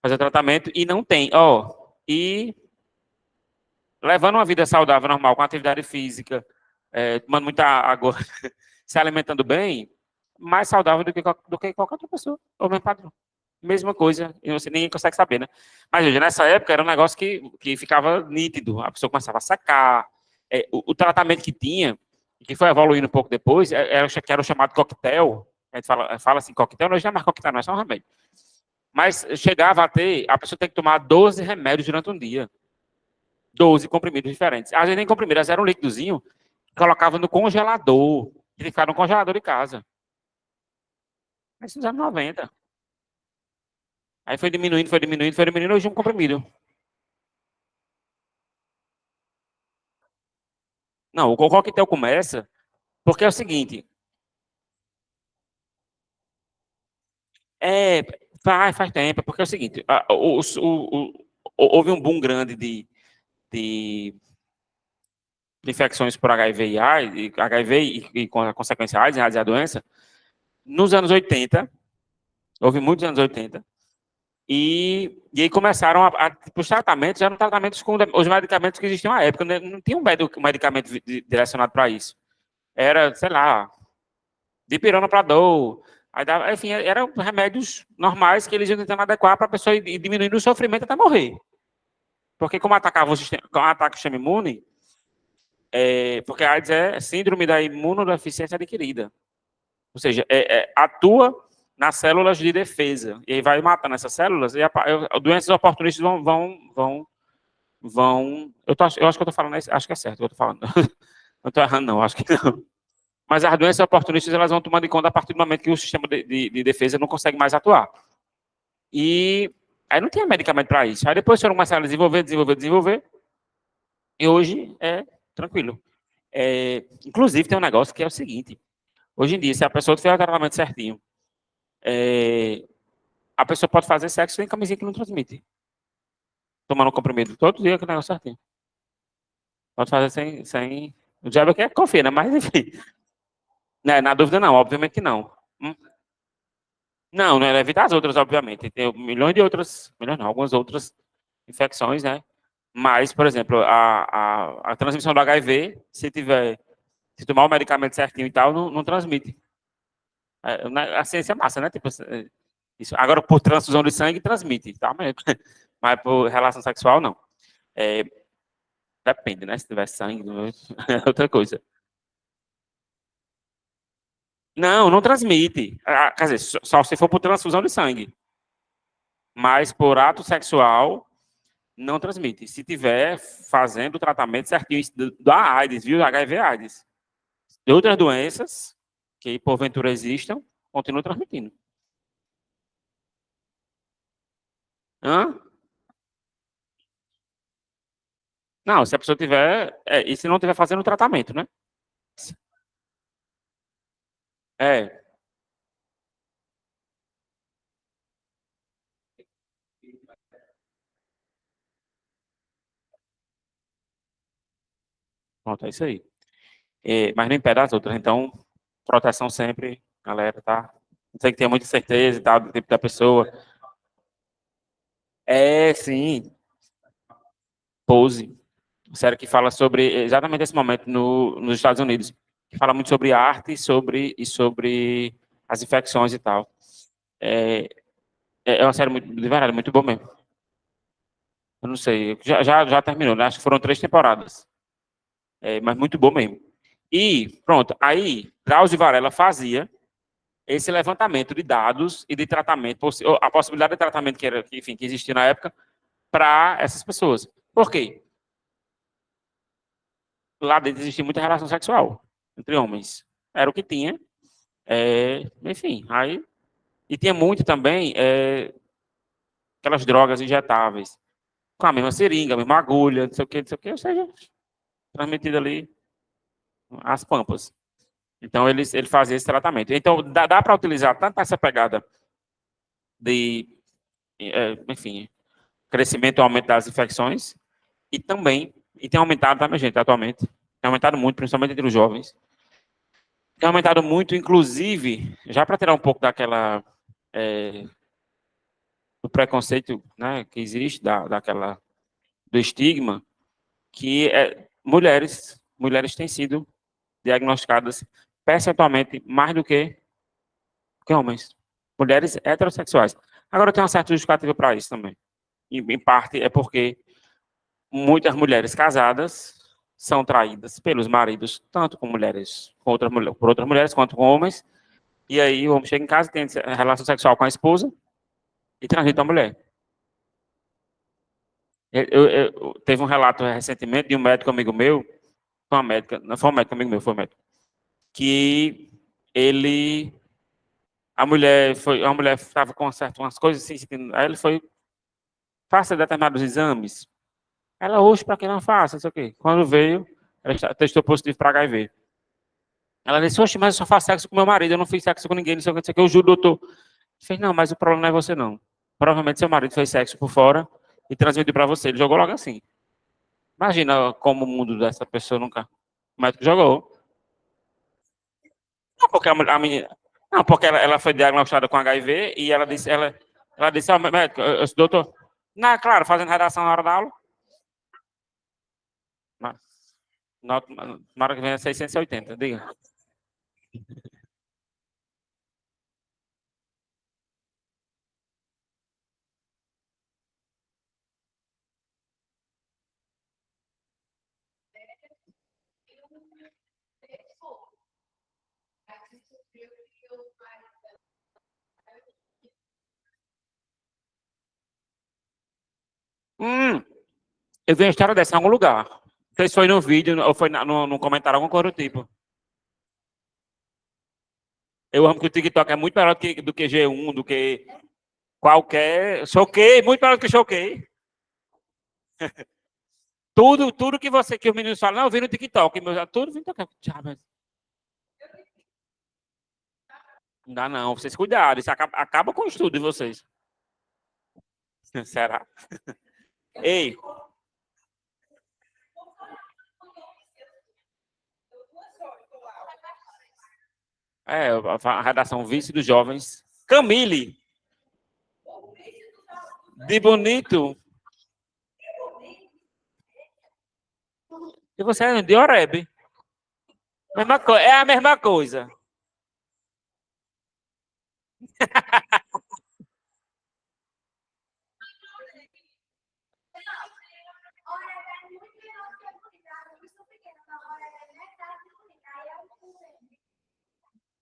fazer tratamento e não tem. E levando uma vida saudável, normal, com atividade física, tomando muita água, se alimentando bem, mais saudável do que qualquer outra pessoa, ou mesmo padrão. Mesma coisa, e você ninguém consegue saber, né? Mas hoje, nessa época, era um negócio que ficava nítido, a pessoa começava a secar, o tratamento que tinha, que foi evoluindo um pouco depois, que era o chamado coquetel, a gente fala assim, coquetel, hoje não é mais coquetel, não é só um remédio. Mas chegava a ter, a pessoa tem que tomar 12 remédios durante um dia. 12 comprimidos diferentes. Às vezes nem comprimidos, às vezes era um líquidozinho, colocava no congelador, e ficava no congelador de casa. Mas nos anos 90. Aí foi diminuindo, foi diminuindo, foi diminuindo, hoje é um comprimido. Não, o coquetel começa porque é o seguinte, é, faz tempo, porque é o seguinte, houve um boom grande de infecções por HIV e AIDS, e com a consequência AIDS é a doença, nos anos 80, houve muitos anos 80, e aí começaram tipo, os tratamentos, eram tratamentos com os medicamentos que existiam à época, né? Não tinha um medicamento direcionado para isso. Era, sei lá, dipirona para dor, enfim, eram remédios normais que eles iam tentando adequar para a pessoa ir diminuindo o sofrimento até morrer. Porque como atacava o sistema, como ataca o sistema imune, porque a AIDS é síndrome da imunodeficiência adquirida. Ou seja, atua nas células de defesa. E aí vai matando essas células e doenças oportunistas vão. Eu acho que eu estou falando, acho que é certo que eu estou falando. Não estou errando, não, acho que não. Mas as doenças oportunistas elas vão tomando em conta a partir do momento que o sistema de defesa não consegue mais atuar. E aí não tinha medicamento para isso. Aí depois foram começando a desenvolver. E hoje é tranquilo. Inclusive tem um negócio que é o seguinte. Hoje em dia, se a pessoa tiver o tratamento certinho, a pessoa pode fazer sexo sem camisinha que não transmite. Tomando um comprimido todo dia, que o negócio certinho. Pode fazer sem... O diabo aqui é confia, né? Mas, enfim. Na dúvida, não. Obviamente que não. Não, é evitar as outras, obviamente. Tem milhões de outras... Milhões não, algumas outras infecções, né? Mas, por exemplo, a transmissão do HIV, se tomar o medicamento certinho e tal, não transmite. A ciência é massa, né? Tipo, isso. Agora, por transfusão de sangue, transmite, tá? Mas por relação sexual, não. Depende, né? Se tiver sangue, é outra coisa. Não transmite. Quer dizer, só se for por transfusão de sangue. Mas por ato sexual, não transmite. Se tiver fazendo o tratamento certinho da AIDS, viu? HIV AIDS. De outras doenças, que porventura existam, continuam transmitindo. Hã? Não, se a pessoa tiver... e se não tiver fazendo o tratamento, né? É. Pronto, é isso aí. Mas não impede as outras. Então, proteção sempre, galera, tá? Não sei que tenha muita certeza e tal, do tipo da pessoa. Sim. Pose. Série que fala sobre exatamente esse momento nos Estados Unidos. Que fala muito sobre arte e sobre as infecções e tal. É uma série muito, de verdade, muito boa mesmo. Eu não sei, já terminou, né? Acho que foram 3 temporadas. Mas muito boa mesmo. E, pronto, aí, Drauzio Varela fazia esse levantamento de dados e de tratamento, a possibilidade de tratamento que existia na época para essas pessoas. Por quê? Lá dentro existia muita relação sexual entre homens. Era o que tinha. Enfim, aí... E tinha muito também aquelas drogas injetáveis, com a mesma seringa, a mesma agulha, não sei o que, ou seja, transmitida ali as pampas. Então, ele fazia esse tratamento. Então, dá para utilizar tanto essa pegada de, enfim, crescimento e aumento das infecções, e tem aumentado também, gente, atualmente. Tem aumentado muito, principalmente entre os jovens. Tem aumentado muito, inclusive, já para tirar um pouco daquela... do preconceito, né, que existe, do estigma, que mulheres têm sido diagnosticadas percentualmente mais do que homens. Mulheres heterossexuais. Agora tem uma certa justificativa para isso também. Em parte é porque muitas mulheres casadas são traídas pelos maridos, tanto com mulheres, por outras mulheres, quanto com homens. E aí o homem chega em casa, tem relação sexual com a esposa e transmite a mulher. Teve um relato recentemente de um médico amigo meu, foi uma médica, não foi um médico amigo meu, foi um médico, que a mulher estava com umas coisas assim, aí ele foi, faça determinados exames. Ela, hoje, para que não faça, não sei o quê. Quando veio, ela testou positivo para HIV. Ela disse, oxe, mas eu só faço sexo com meu marido, eu não fiz sexo com ninguém, não sei o que, eu juro, doutor. Ele fez, não, mas o problema não é você, não. Provavelmente seu marido fez sexo por fora e transmitiu para você. Ele jogou logo assim. Imagina como o mundo dessa pessoa nunca. O médico jogou. Não, porque a menina. Não, porque ela foi diagnosticada com HIV e ela disse, ó, médico, eu sou doutor. Não, claro, fazendo redação na hora da aula. Mas, na hora que vem é 680, diga. Hum, eu vi uma história dessa em algum lugar. Não sei se foi no vídeo ou foi no comentário, alguma coisa do tipo. Eu amo que o TikTok é muito melhor do que G1, do que qualquer. Choquei, muito melhor do que choquei. Tudo que os meninos falam, não, eu vi no TikTok, tudo vem tocar. Não dá não, vocês cuidaram, isso acaba com o estudo de vocês. Será? Ei, a redação Vice dos Jovens. Camille, de bonito. E você é de Oreb. É a mesma coisa.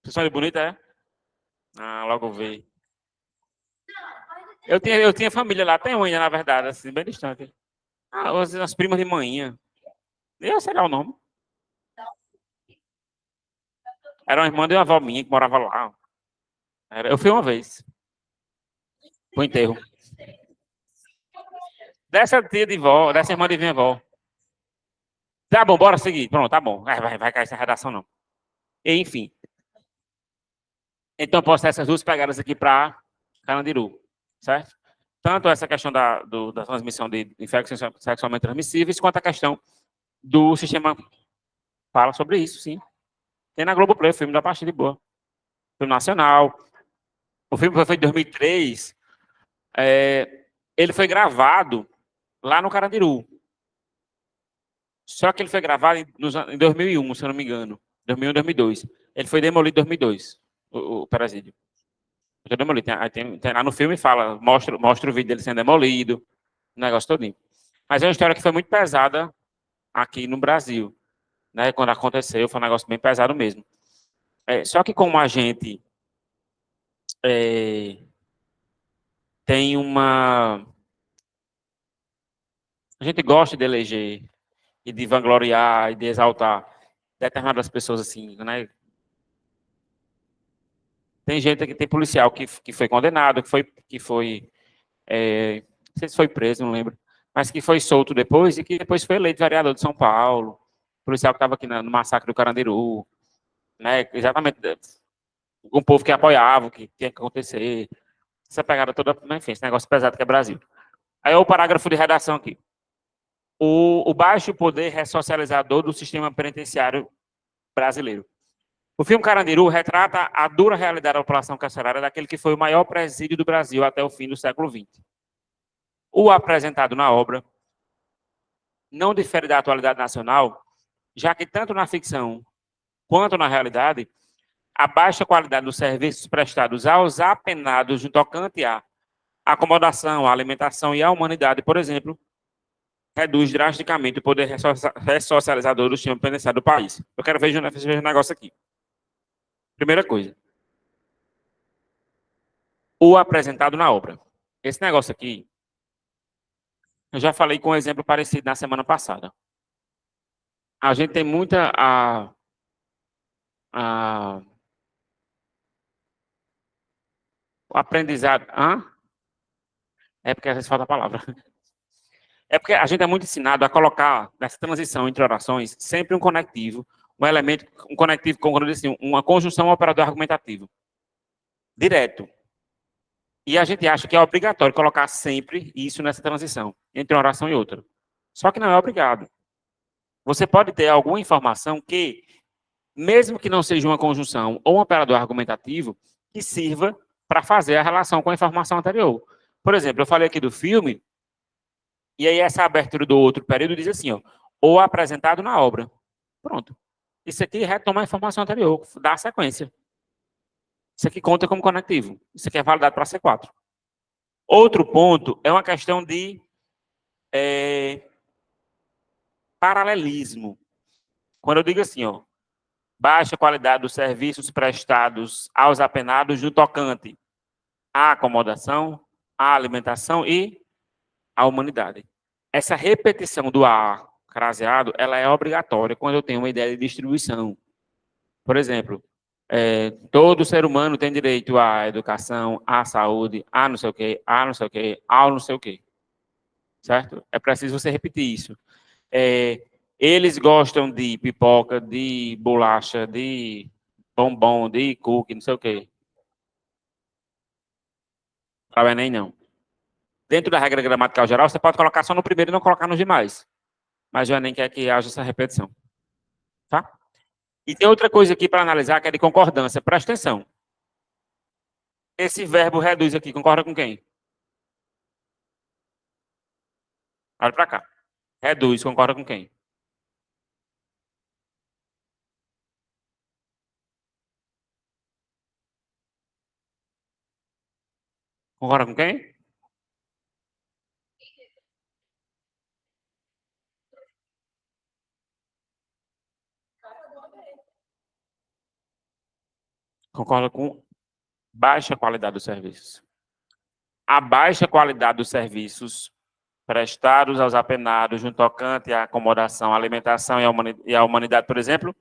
Vocês são de bonita, é? Ah, logo vi. Eu tinha família lá, tem unha, na verdade, assim, bem distante. Ah, as primas de manhã. Eu sei lá o nome. Era uma irmã de uma avó minha que morava lá. Eu fui uma vez, pro enterro. Dessa tia de vó, dessa irmã de minha avó. Tá bom, bora seguir. Pronto, tá bom. Vai cair essa redação, não. Enfim. Então, eu posso ter essas duas pegadas aqui para Carandiru, certo? Tanto essa questão da transmissão de infecções sexualmente transmissíveis, quanto a questão do sistema. Fala sobre isso, sim. Tem na Globoplay, o filme da Parte de Boa. Filme nacional. O filme foi feito em 2003. Ele foi gravado lá no Carandiru. Só que ele foi gravado em 2001, se eu não me engano. 2001, 2002. Ele foi demolido em 2002, o presídio. Foi demolido. Tem lá no filme fala, mostra o vídeo dele sendo demolido, o negócio todinho. Mas é uma história que foi muito pesada aqui no Brasil. Né? Quando aconteceu, foi um negócio bem pesado mesmo. Só que como a gente tem uma... A gente gosta de eleger e de vangloriar e de exaltar determinadas pessoas assim, né? Tem gente que tem policial que foi condenado, não sei se foi preso, não lembro, mas que foi solto depois e que depois foi eleito vereador de São Paulo, policial que estava aqui no massacre do Carandiru, né? Exatamente um povo que apoiava, o que tinha que acontecer, essa pegada toda, enfim, esse negócio pesado que é Brasil. Aí o parágrafo de redação aqui. O baixo poder ressocializador do sistema penitenciário brasileiro. O filme Carandiru retrata a dura realidade da população carcerária daquele que foi o maior presídio do Brasil até o fim do século XX. O apresentado na obra não difere da atualidade nacional, já que tanto na ficção quanto na realidade, a baixa qualidade dos serviços prestados aos apenados no tocante à acomodação, à alimentação e à humanidade, por exemplo, reduz drasticamente o poder ressocializador do sistema penitenciário do país. Eu quero ver um negócio aqui. Primeira coisa. O apresentado na obra. Esse negócio aqui, eu já falei com um exemplo parecido na semana passada. A gente tem muita o aprendizado. Hã? É porque às vezes falta a palavra. É porque a gente é muito ensinado a colocar nessa transição entre orações sempre um conectivo, um elemento, um conectivo, como eu disse, uma conjunção operador argumentativo. Direto. E a gente acha que é obrigatório colocar sempre isso nessa transição, entre uma oração e outra. Só que não é obrigado. Você pode ter alguma informação que, mesmo que não seja uma conjunção ou um operador argumentativo, que sirva para fazer a relação com a informação anterior. Por exemplo, eu falei aqui do filme, e aí essa abertura do outro período diz assim, ó, ou apresentado na obra. Pronto. Isso aqui retoma a informação anterior, dá a sequência. Isso aqui conta como conectivo. Isso aqui é validado para C4. Outro ponto é uma questão de paralelismo. Quando eu digo assim, ó, baixa qualidade dos serviços prestados aos apenados no tocante à acomodação, à alimentação e à humanidade. Essa repetição do A craseado, ela é obrigatória quando eu tenho uma ideia de distribuição. Por exemplo, todo ser humano tem direito à educação, à saúde, a não sei o quê, a não sei o quê, ao não sei o quê. Certo? É preciso você repetir isso. Eles gostam de pipoca, de bolacha, de bombom, de cookie, não sei o quê. Para o Enem, não. Dentro da regra gramatical geral, você pode colocar só no primeiro e não colocar nos demais. Mas o Enem quer que haja essa repetição. Tá? E tem outra coisa aqui para analisar, que é de concordância. Presta atenção. Esse verbo reduz aqui, concorda com quem? Olha para cá. Reduz, concorda com quem? Concorda com quem? Concorda com baixa qualidade dos serviços. A baixa qualidade dos serviços prestados aos apenados no tocante à acomodação, à alimentação e à humanidade, por exemplo,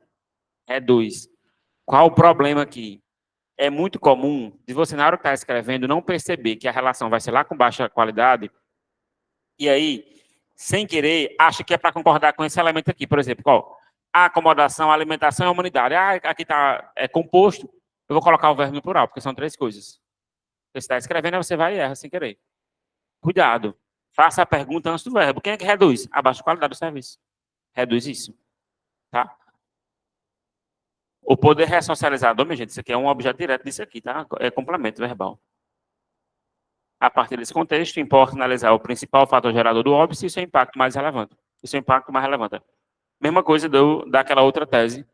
reduz. Qual o problema aqui? É muito comum de você, na hora que está escrevendo, não perceber que a relação vai ser lá com baixa qualidade, e aí, sem querer, acha que é para concordar com esse elemento aqui. Por exemplo, qual? A acomodação, a alimentação e a humanidade. Ah, aqui está composto, eu vou colocar o verbo no plural, porque são três coisas. Você está escrevendo, aí você vai e erra sem querer. Cuidado. Faça a pergunta antes do verbo. Quem é que reduz? A baixa qualidade do serviço. Reduz isso. Tá? O poder ressocializador, minha gente, isso aqui é um objeto direto disso aqui, tá? É complemento verbal. A partir desse contexto, importa analisar o principal fator gerador do óbito e seu impacto mais relevante. E seu impacto mais relevante. Mesma coisa daquela outra tese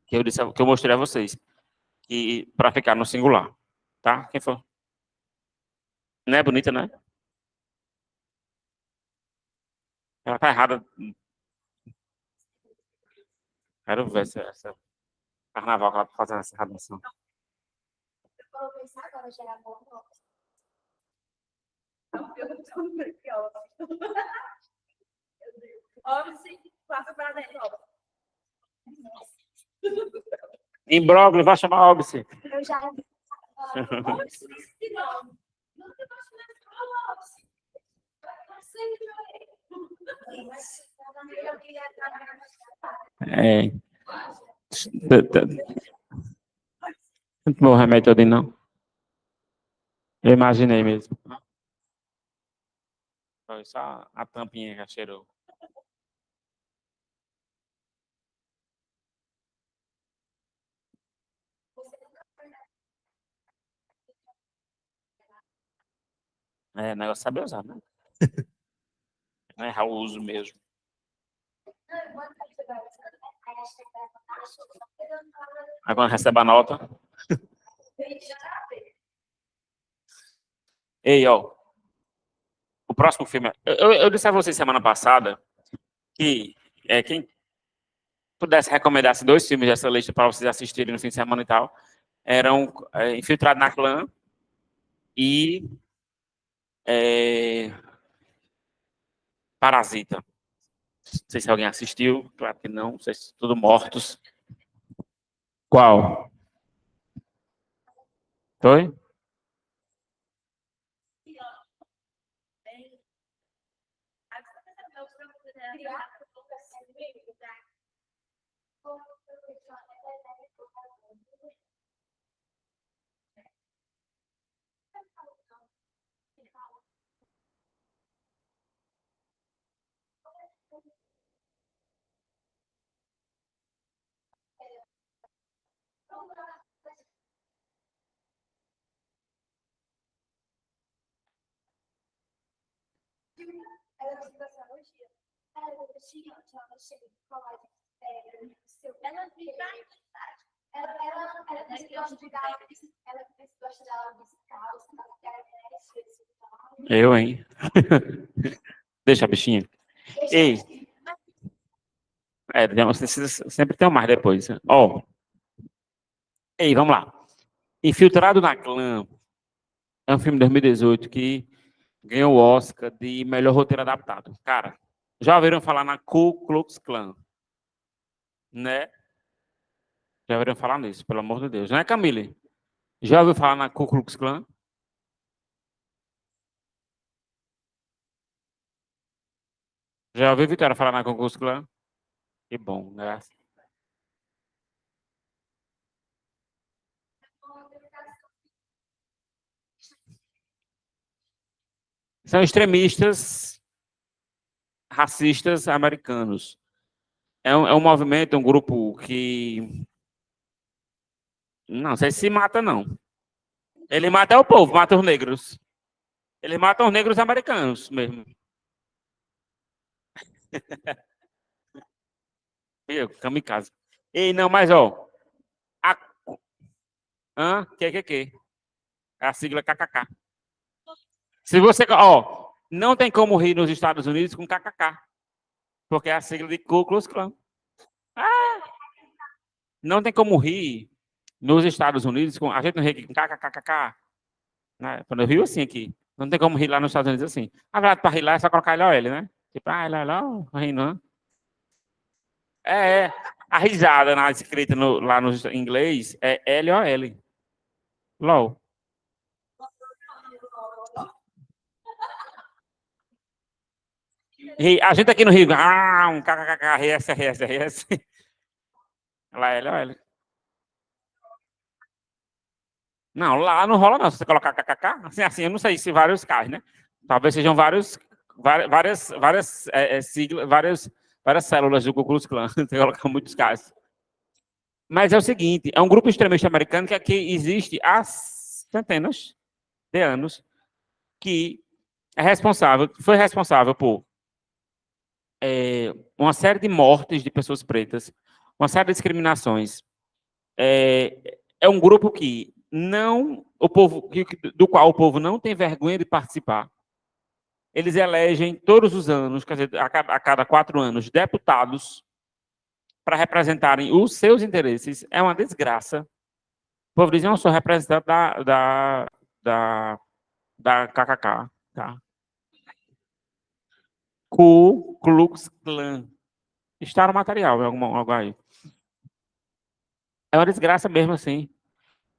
que eu disse, que eu mostrei a vocês, que para ficar no singular, tá? Quem for? Não é bonita, né? Ela tá errada. Quero ver essa carnaval que ela tá fazendo essa redação. Imbróglio, vai chamar óbice. Eu já. É. Não tomou o remédio todo, não? Eu imaginei mesmo. Foi só a tampinha que cheirou. É, o negócio é saber usar, né? Não é errar o uso mesmo. Aí quando recebe a nota. Ei, ó. O próximo filme. Eu disse a vocês semana passada que quem pudesse recomendar dois filmes dessa lista para vocês assistirem no fim de semana e tal, eram Infiltrado na Clã e é, Parasita. Não sei se alguém assistiu, claro que não, não sei se tudo mortos. Qual? Foi? Eu, hein? Deixa a bichinha. Ei, você sempre tem um mais depois. Ó, ei, vamos lá. Infiltrado na Clã é um filme de 2018 que ganhou o Oscar de melhor roteiro adaptado. Cara, já ouviram falar na Ku Klux Klan? Né? Já ouviram falar nisso, pelo amor de Deus. Não é, Camille? Já ouviu falar na Ku Klux Klan? Já ouviu, Vitória, falar na Ku Klux Klan? Que bom, né? São extremistas racistas americanos. É um movimento, um grupo que não sei se mata, não. Ele mata o povo, mata os negros. Ele mata os negros americanos mesmo. Eu, kamikaze. Ei, não, mas ó. A... Hã? Que? É a sigla KKK. Se você. Ó, não tem como rir nos Estados Unidos com KKK. Porque é a sigla de Ku Klux Klan. Ah, não tem como rir nos Estados Unidos com. A gente não ri aqui com KKKKK. Né? Quando eu rio assim aqui. Não tem como rir lá nos Estados Unidos assim. Na verdade, para rir lá é só colocar LOL, né? Tipo, LOL, rindo, né? É. A risada na escrita lá no inglês é LOL. LOL. A gente aqui no Rio, um kkkk, RS. Lá é LOL. Não, lá não rola não. Se você colocar kkk, assim, eu não sei se vários casos, né? Talvez sejam várias siglas, várias células do Ku Klux Klan. Você colocar muitos casos. Mas é o seguinte, é um grupo extremista americano que aqui existe há centenas de anos, que foi responsável por uma série de mortes de pessoas pretas, uma série de discriminações. É um grupo que do qual o povo não tem vergonha de participar. Eles elegem todos os anos, quer dizer, a cada 4 anos, deputados para representarem os seus interesses. É uma desgraça. O povo diz, eu não sou representante da KKK. Tá? Ku Klux Klan. Está no material, algo aí. É uma desgraça mesmo, assim.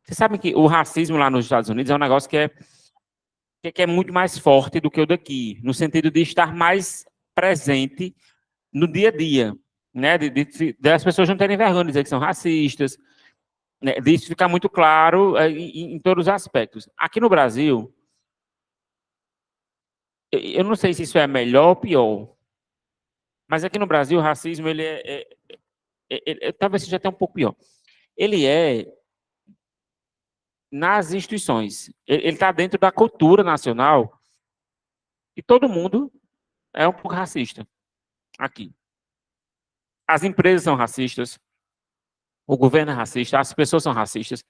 Vocês sabem que o racismo lá nos Estados Unidos é um negócio que é muito mais forte do que o daqui, no sentido de estar mais presente no dia a dia, né? Das pessoas não terem vergonha de dizer que são racistas, né? Disso ficar muito claro em todos os aspectos. Aqui no Brasil, eu não sei se isso é melhor ou pior, mas aqui no Brasil o racismo talvez seja até um pouco pior. Ele é nas instituições. Ele está dentro da cultura nacional e todo mundo é um pouco racista aqui. As empresas são racistas, o governo é racista, as pessoas são racistas.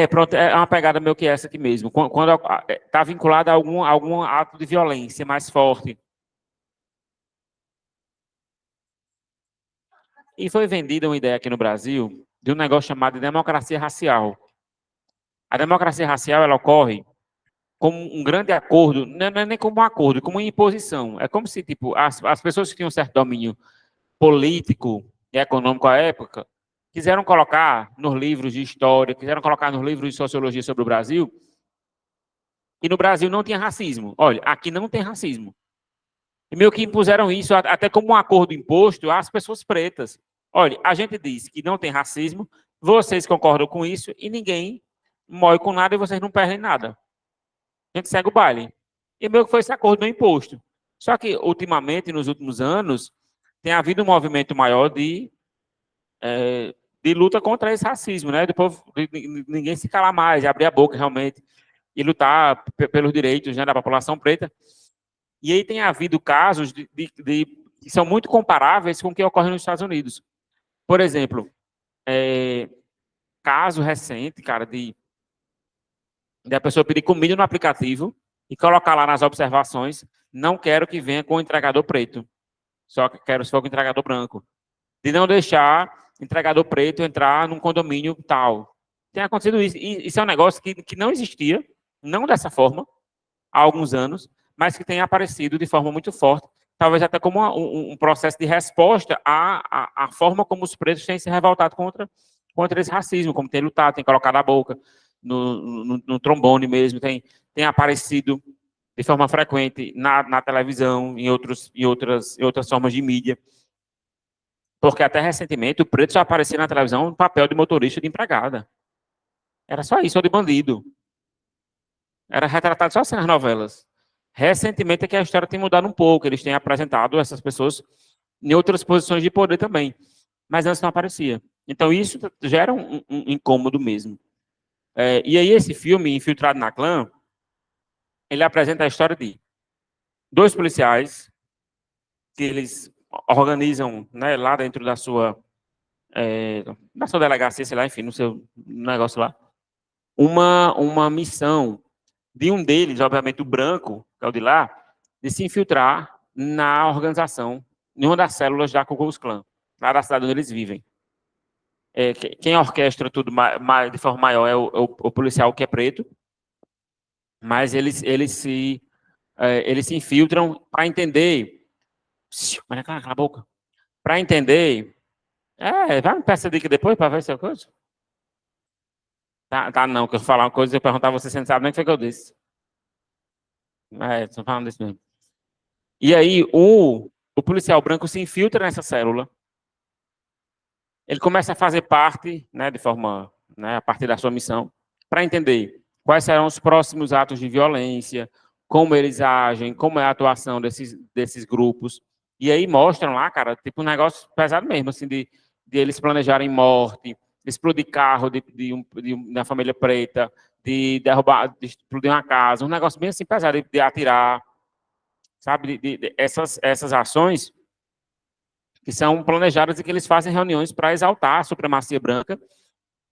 Pronto, é uma pegada meio que essa aqui mesmo. Quando está vinculada a algum ato de violência mais forte. E foi vendida uma ideia aqui no Brasil de um negócio chamado de democracia racial. A democracia racial, ela ocorre como um grande acordo, não é nem como um acordo, como uma imposição. É como se, tipo, as pessoas que tinham um certo domínio político e econômico à época quiseram colocar nos livros de história, quiseram colocar nos livros de sociologia sobre o Brasil, e no Brasil não tinha racismo. Olha, aqui não tem racismo. E meio que impuseram isso até como um acordo imposto às pessoas pretas. Olha, a gente diz que não tem racismo, vocês concordam com isso e ninguém mói com nada e vocês não perdem nada. A gente segue o baile. E meio que foi esse acordo no imposto. Só que, ultimamente, nos últimos anos, tem havido um movimento maior de de luta contra esse racismo, né? Depois ninguém se calar mais, abrir a boca realmente e lutar pelos direitos, né, da população preta. E aí tem havido casos que são muito comparáveis com o que ocorre nos Estados Unidos. Por exemplo, caso recente, cara, de a pessoa pedir comida no aplicativo e colocar lá nas observações, não quero que venha com o entregador preto, só que quero se for com o entregador branco. De não deixar entregador preto entrar num condomínio tal. Tem acontecido isso. E isso é um negócio que não existia, não dessa forma, há alguns anos, mas que tem aparecido de forma muito forte, talvez até como um processo de resposta à forma como os pretos têm se revoltado contra esse racismo, como tem lutado, tem colocado a boca no trombone mesmo, tem aparecido de forma frequente na televisão, em outras formas de mídia. Porque até recentemente o preto só aparecia na televisão no papel de motorista de empregada. Era só isso, ou de bandido. Era retratado só assim nas novelas. Recentemente é que a história tem mudado um pouco. Eles têm apresentado essas pessoas em outras posições de poder também. Mas antes não aparecia. Então isso gera um incômodo mesmo. E aí esse filme, Infiltrado na Clã, ele apresenta a história de 2 policiais que eles organizam, né, lá dentro da sua delegacia, sei lá, enfim, no seu negócio lá, uma missão de um deles, obviamente o branco, que é o de lá, de se infiltrar na organização, em uma das células da Ku Klux Klan, lá da cidade onde eles vivem. Quem orquestra tudo de forma maior é o policial que é preto, mas eles se infiltram para entender. Cala a boca. Para entender. Vai me peça dica depois para ver se é coisa. Tá, não, que eu falar uma coisa e eu perguntar a você, você não sabe nem o que foi que eu disse. Estou falando disso mesmo. E aí, o policial branco se infiltra nessa célula. Ele começa a fazer parte, né, de forma, né, a partir da sua missão, para entender quais serão os próximos atos de violência, como eles agem, como é a atuação desses grupos. E aí mostram lá, cara, tipo um negócio pesado mesmo, assim, de eles planejarem morte, explodir carro de uma família preta, de explodir uma casa, um negócio bem assim pesado, de atirar, sabe, essas ações que são planejadas e que eles fazem reuniões para exaltar a supremacia branca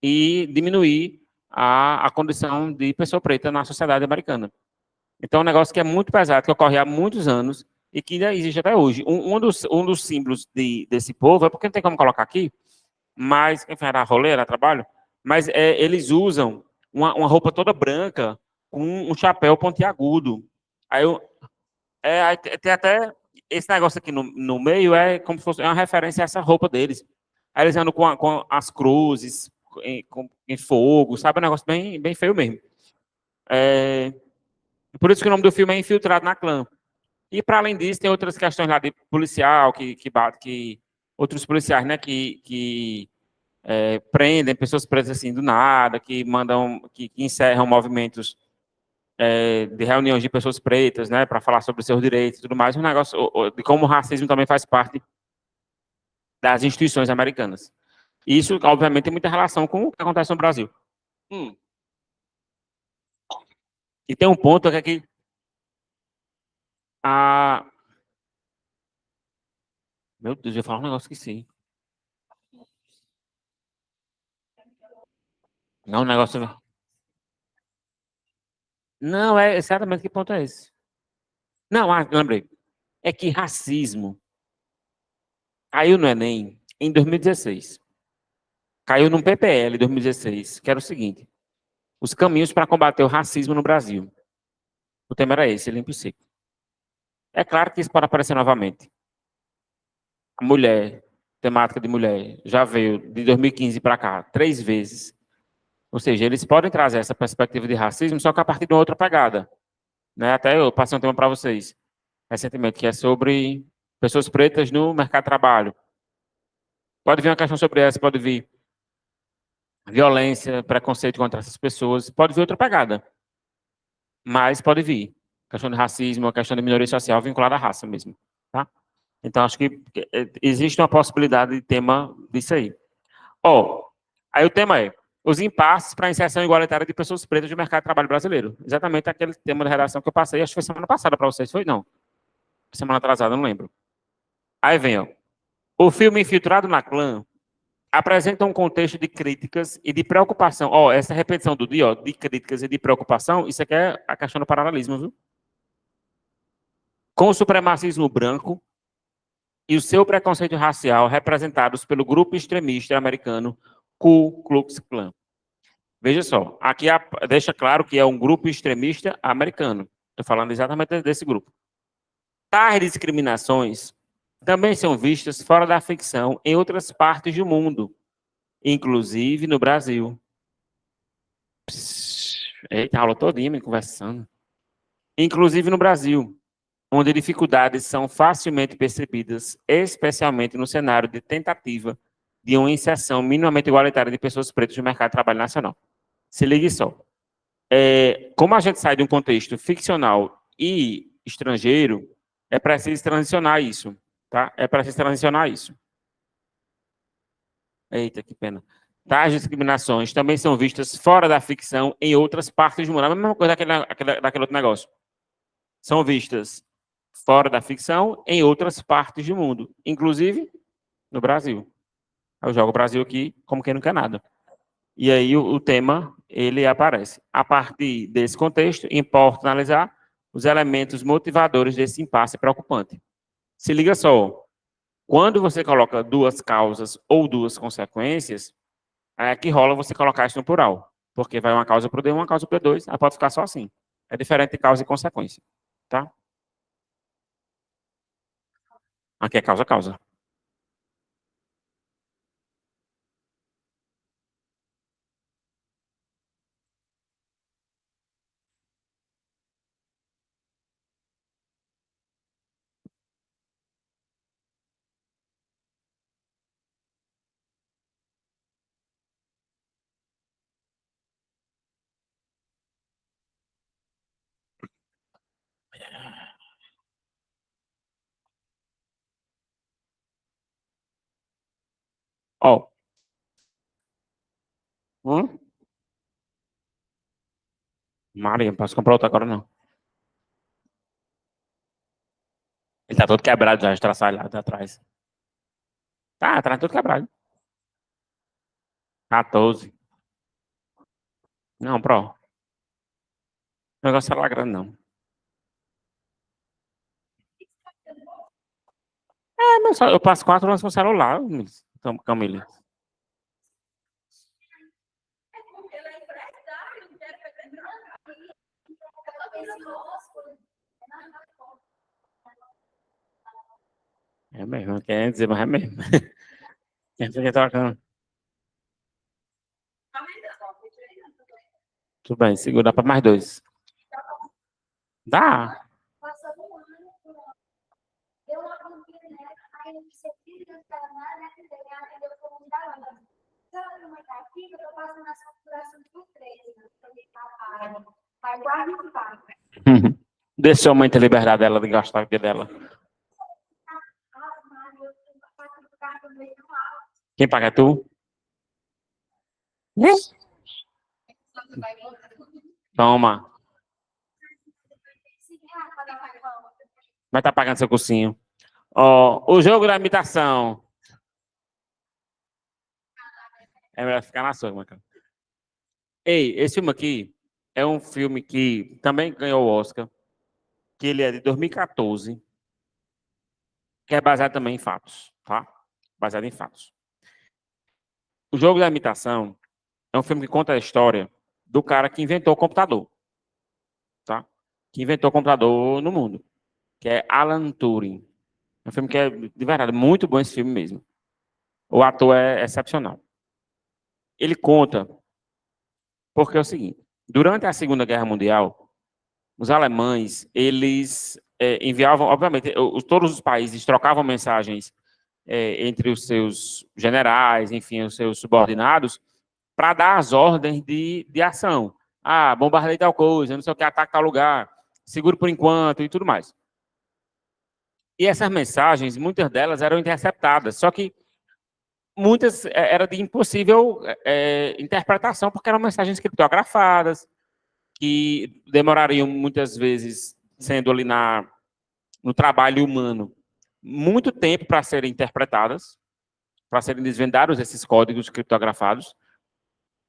e diminuir a condição de pessoa preta na sociedade americana. Então, é um negócio que é muito pesado, que ocorre há muitos anos e que ainda existe até hoje. Um dos símbolos desse povo, é porque não tem como colocar aqui, mas, enfim, era rolê, era trabalho, mas eles usam uma roupa toda branca com um chapéu pontiagudo. Aí tem até esse negócio aqui no meio é como se fosse uma referência a essa roupa deles. Aí eles andam com as cruzes em fogo, sabe? Um negócio bem, bem feio mesmo. Por isso que o nome do filme é Infiltrado na Clã. E, para além disso, tem outras questões lá de policial, que outros policiais, né, que prendem pessoas presas assim do nada, que mandam, que encerram movimentos de reuniões de pessoas pretas, né, para falar sobre seus direitos e tudo mais, um negócio de como o racismo também faz parte das instituições americanas. E isso, obviamente, tem muita relação com o que acontece no Brasil. E tem um ponto que é que meu Deus, eu ia falar um negócio que sim. Não, um negócio... Não, é exatamente que ponto é esse. Não, lembrei. É que racismo caiu no Enem em 2016. Caiu num PPL em 2016, que era o seguinte: os caminhos para combater o racismo no Brasil. O tema era esse, limpo e seco. É claro que isso pode aparecer novamente. A mulher, temática de mulher, já veio de 2015 para cá 3 vezes. Ou seja, eles podem trazer essa perspectiva de racismo, só que a partir de uma outra pegada. Né? Até eu passei um tema para vocês recentemente, que é sobre pessoas pretas no mercado de trabalho. Pode vir uma questão sobre essa, pode vir violência, preconceito contra essas pessoas, pode vir outra pegada. Mas pode vir. Questão de racismo, a questão de minoria social vinculada à raça mesmo. Tá? Então, acho que existe uma possibilidade de tema disso aí. Ó, aí o tema é os impasses para a inserção igualitária de pessoas pretas no mercado de trabalho brasileiro. Exatamente aquele tema da redação que eu passei, acho que foi semana passada para vocês, foi? Não, semana atrasada, não lembro. Aí vem, ó. O filme Infiltrado na Clã apresenta um contexto de críticas e de preocupação. Ó, essa repetição do dia, ó, de críticas e de preocupação, isso aqui é a questão do paralelismo, viu? Com o supremacismo branco e o seu preconceito racial representados pelo grupo extremista americano Ku Klux Klan. Veja só, aqui deixa claro que é um grupo extremista americano. Estou falando exatamente desse grupo. Tais discriminações também são vistas fora da ficção em outras partes do mundo, inclusive no Brasil. Eita, a aula todinha me conversando. Inclusive no Brasil, onde dificuldades são facilmente percebidas, especialmente no cenário de tentativa de uma inserção minimamente igualitária de pessoas pretas no mercado de trabalho nacional. Se ligue só. Como a gente sai de um contexto ficcional e estrangeiro, é preciso transicionar isso, tá? É preciso transicionar isso. Eita, que pena. Tais discriminações também são vistas fora da ficção em outras partes do mundo. A mesma coisa daquele outro negócio. São vistas fora da ficção em outras partes do mundo, inclusive no Brasil. Eu jogo o Brasil aqui como quem não quer nada. E aí o tema, ele aparece. A partir desse contexto, importa analisar os elementos motivadores desse impasse preocupante. Se liga só, quando você coloca duas causas ou duas consequências, é que rola você colocar isso no plural. Porque vai uma causa para o D1, uma causa para o D2, aí pode ficar só assim. É diferente de causa e consequência, tá? Aqui é causa, causa. Ó, Maria, não posso comprar outra agora, não. Ele tá todo quebrado já, estraçalhado atrás. Tá, atrás todo quebrado. 14. Não, pro. O negócio é grande, não. Mas eu passo 4 anos com o celular, então, Camila. É mesmo, quer dizer, mas é mesmo. Quer dizer que trocando. Tudo bem, segura para mais 2. Dá. Deixa a mãe ter liberdade dela de gastar o dia dela. Quem paga é tu? Toma. Vai estar pagando seu cursinho. Ó, o jogo da imitação. É melhor ficar na sua, cara. Ei, esse filme aqui é um filme que também ganhou o Oscar, que ele é de 2014, que é baseado também em fatos, tá? Baseado em fatos. O jogo da imitação é um filme que conta a história do cara que inventou o computador, tá? Que inventou o computador no mundo, que é Alan Turing. É um filme que é, de verdade, muito bom esse filme mesmo. O ator é excepcional. Ele conta, porque é o seguinte, durante a Segunda Guerra Mundial, os alemães, eles enviavam, obviamente, todos os países trocavam mensagens entre os seus generais, enfim, os seus subordinados, para dar as ordens de ação. Ah, bombardeie tal coisa, não sei o que, ataque tal lugar, seguro por enquanto e tudo mais. E essas mensagens, muitas delas eram interceptadas, só que era de impossível interpretação, porque eram mensagens criptografadas, que demorariam muitas vezes, sendo ali no trabalho humano, muito tempo para serem interpretadas, para serem desvendados esses códigos criptografados,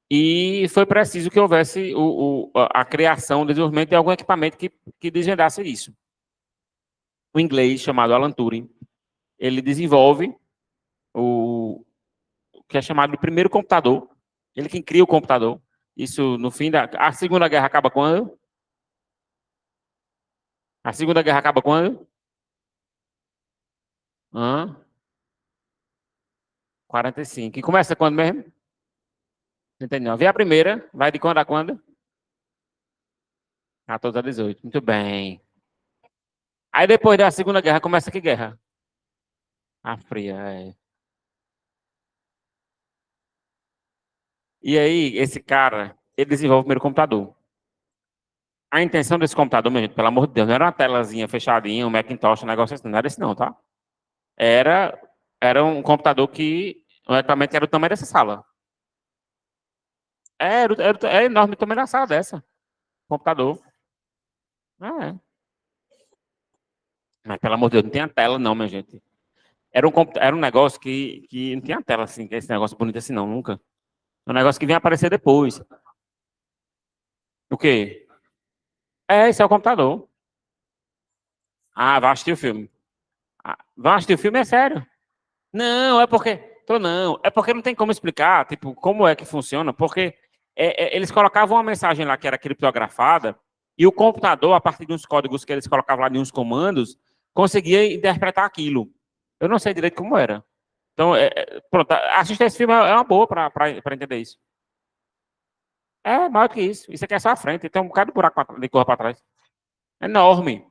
e foi preciso que houvesse a criação, o desenvolvimento de algum equipamento que desvendasse isso. O inglês, chamado Alan Turing, ele desenvolve o que é chamado de primeiro computador. Ele quem cria o computador. Isso no fim da... A Segunda Guerra acaba quando? A Segunda Guerra acaba quando? 45. E começa quando mesmo? 39. E a primeira? Vai de quando a quando? 14 a 18. Muito bem. Aí depois da Segunda Guerra, começa que guerra? A Fria, é. E aí, esse cara, ele desenvolve o primeiro computador. A intenção desse computador, meu gente, pelo amor de Deus, não era uma telazinha fechadinha, um Macintosh, um negócio assim, não era isso não, tá? Era, era um computador o equipamento era o tamanho dessa sala. É enorme o tamanho da sala dessa, computador. É. Mas, pelo amor de Deus, não tinha tela não, minha gente. Era um negócio que não tinha tela assim, esse negócio bonito assim não, nunca. É um negócio que vinha aparecer depois. O quê? Esse é o computador. Ah, vai assistir o filme. Ah, vai assistir o filme, é sério. Não, é porque... Não. É porque não tem como explicar, tipo, como é que funciona, porque eles colocavam uma mensagem lá que era criptografada e o computador, a partir de uns códigos que eles colocavam lá de uns comandos, conseguia interpretar aquilo. Eu não sei direito como era. Então, pronto, assistir esse filme é uma boa para entender isso. É maior que isso. Isso aqui é só a frente, tem um bocado de buraco de cor para trás. É enorme.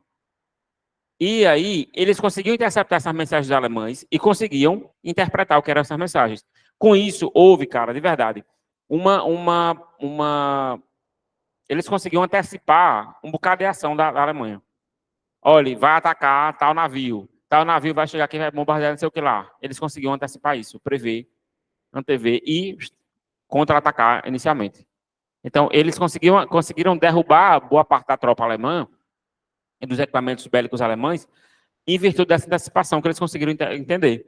E aí, eles conseguiam interceptar essas mensagens dos alemães e conseguiam interpretar o que eram essas mensagens. Com isso, houve, cara, de verdade, eles conseguiam antecipar um bocado de ação da Alemanha. Olha, vai atacar tal navio vai chegar aqui e vai bombardear não sei o que lá. Eles conseguiam antecipar isso, prever, antever e contra-atacar inicialmente. Então, eles conseguiram derrubar boa parte da tropa alemã e dos equipamentos bélicos alemães em virtude dessa antecipação que eles conseguiram entender.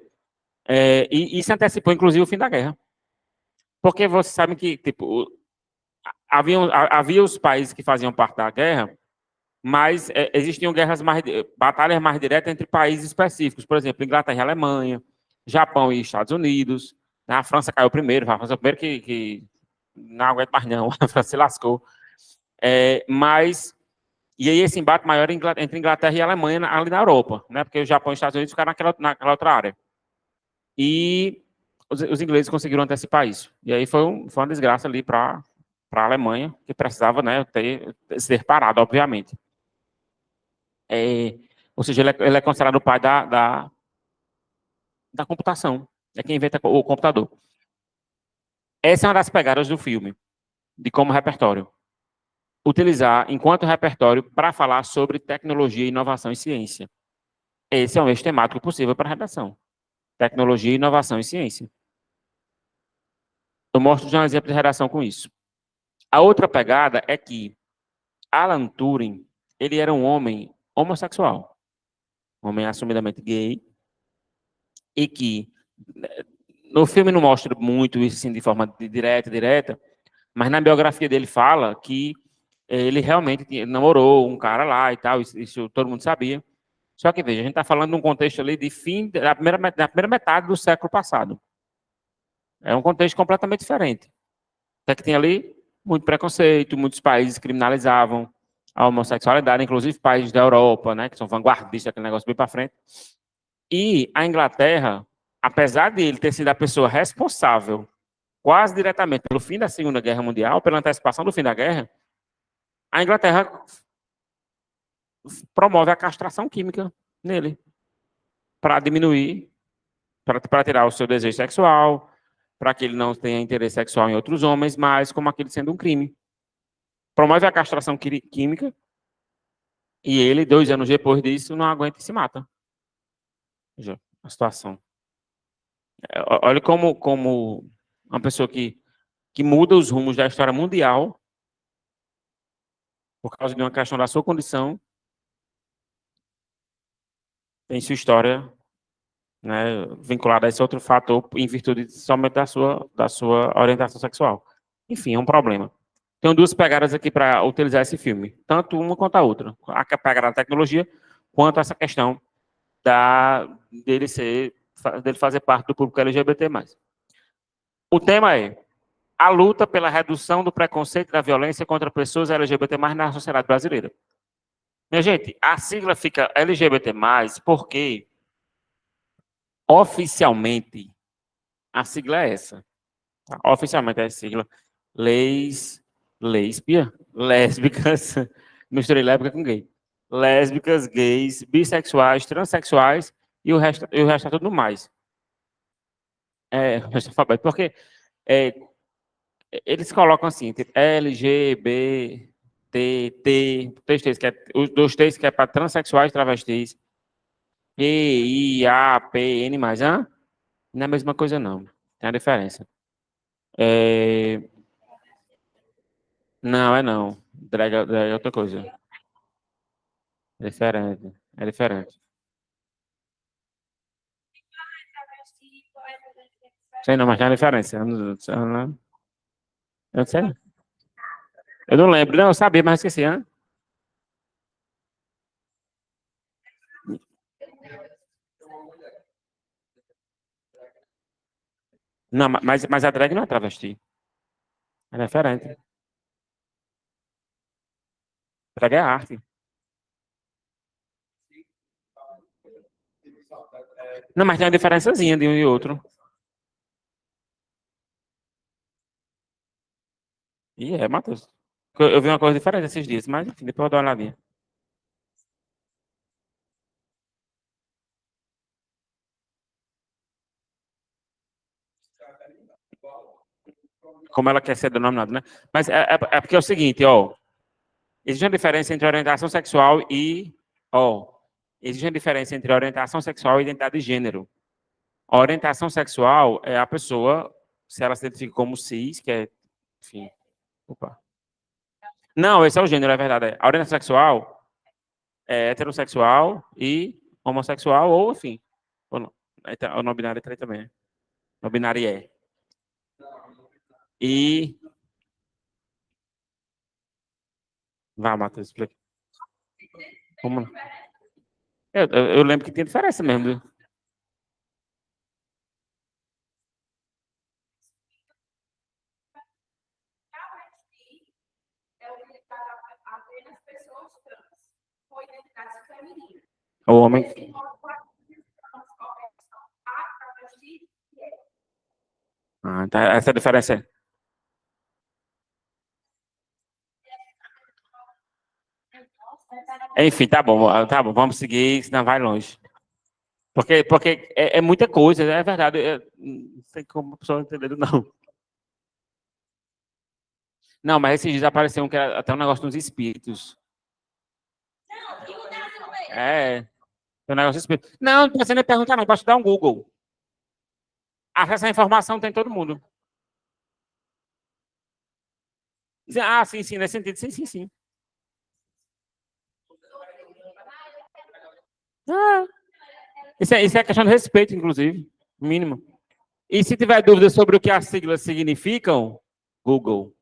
E isso antecipou, inclusive, o fim da guerra. Porque vocês sabem que, tipo, havia os países que faziam parte da guerra, mas existiam batalhas mais diretas entre países específicos. Por exemplo, Inglaterra e Alemanha, Japão e Estados Unidos. A França caiu primeiro, a França primeiro que não aguenta mais não, a França se lascou. E aí esse embate maior entre Inglaterra e Alemanha ali na Europa, né? Porque o Japão e os Estados Unidos ficaram naquela outra área. E os ingleses conseguiram antecipar isso. E aí foi uma desgraça ali para a Alemanha, que precisava, né, ser parado, obviamente. Ou seja, ele é considerado o pai da computação. É quem inventa o computador. Essa é uma das pegadas do filme, de como repertório. Utilizar enquanto repertório para falar sobre tecnologia, inovação e ciência. Esse é um eixo temático possível para a redação. Tecnologia, inovação e ciência. Eu mostro já um exemplo de redação com isso. A outra pegada é que Alan Turing, ele era um homem homossexual, um homem assumidamente gay, e que no filme não mostra muito isso assim, de forma direta, mas na biografia dele fala que ele realmente namorou um cara lá e tal, isso todo mundo sabia. Só que, veja, a gente está falando de um contexto ali de fim da primeira metade do século passado. É um contexto completamente diferente. Até que tinha ali muito preconceito, muitos países criminalizavam a homossexualidade, inclusive países da Europa, né, que são vanguardistas, aquele negócio bem para frente. E a Inglaterra, apesar de ele ter sido a pessoa responsável quase diretamente pelo fim da Segunda Guerra Mundial, pela antecipação do fim da guerra, a Inglaterra promove a castração química nele para diminuir, para tirar o seu desejo sexual, para que ele não tenha interesse sexual em outros homens, mas como aquele sendo um crime. Promove a castração química e ele, 2 anos depois disso, não aguenta e se mata. Veja a situação. Olha como uma pessoa que muda os rumos da história mundial por causa de uma questão da sua condição, tem sua história, né, vinculada a esse outro fator em virtude somente da sua orientação sexual. Enfim, é um problema. Tenho duas pegadas aqui para utilizar esse filme, tanto uma quanto a outra. A pegada da tecnologia, quanto essa questão dele dele fazer parte do público LGBT+. O tema é a luta pela redução do preconceito e da violência contra pessoas LGBT+ na sociedade brasileira. Minha gente, a sigla fica LGBT+, porque oficialmente a sigla é essa. Tá? Oficialmente é a sigla lésbicas, misturei lésbica com gay. Lésbicas, gays, bissexuais, transexuais e o resto é tudo mais. O resto é alfabeto, porque é, eles colocam assim, tipo, L, G, B, T, T, três T's, os dois T's que é para transexuais, travestis, Q, I, A, P, N+, hã? Não é a mesma coisa, não. Tem a diferença. Não, é não. Drag é outra coisa. É diferente. É diferente. Sei não, mas tem a diferença. Eu não sei. Eu não lembro. Não, eu sabia, mas esqueci, hã? Não, mas a drag não é travesti. É diferente. Drag é arte. Não, mas tem uma diferençazinha de um e outro. E é, Matheus. Eu vi uma coisa diferente esses dias, mas enfim, depois eu dou uma olhadinha. Como ela quer ser denominada, né? Mas é porque é o seguinte, ó. Existe uma diferença entre orientação sexual e. Ó. Existe uma diferença entre orientação sexual e identidade de gênero. A orientação sexual é a pessoa, se ela se identifica como cis, que é. Enfim. Opa. Não, esse é o gênero, é verdade. A orientação sexual é heterossexual e homossexual, ou enfim. Ou não. O não binário também. Não binário é. E. Vá, Matheus, explica. Como? Eu lembro que tem diferença mesmo. O homem. Ah, tá, essa diferença é. Enfim, tá bom, vamos seguir, senão vai longe. Porque é muita coisa, é verdade. Não sei como a pessoa entender, não. Não, mas esses dias apareceu que era até um negócio dos espíritos. É, tem um negócio dos espíritos. Não precisa nem perguntar, não, basta dar um Google. Acesso à informação tem todo mundo. Ah, sim, sim, nesse sentido, sim, sim, sim. Ah, isso é questão de respeito, inclusive, mínimo. E se tiver dúvida sobre o que as siglas significam, Google.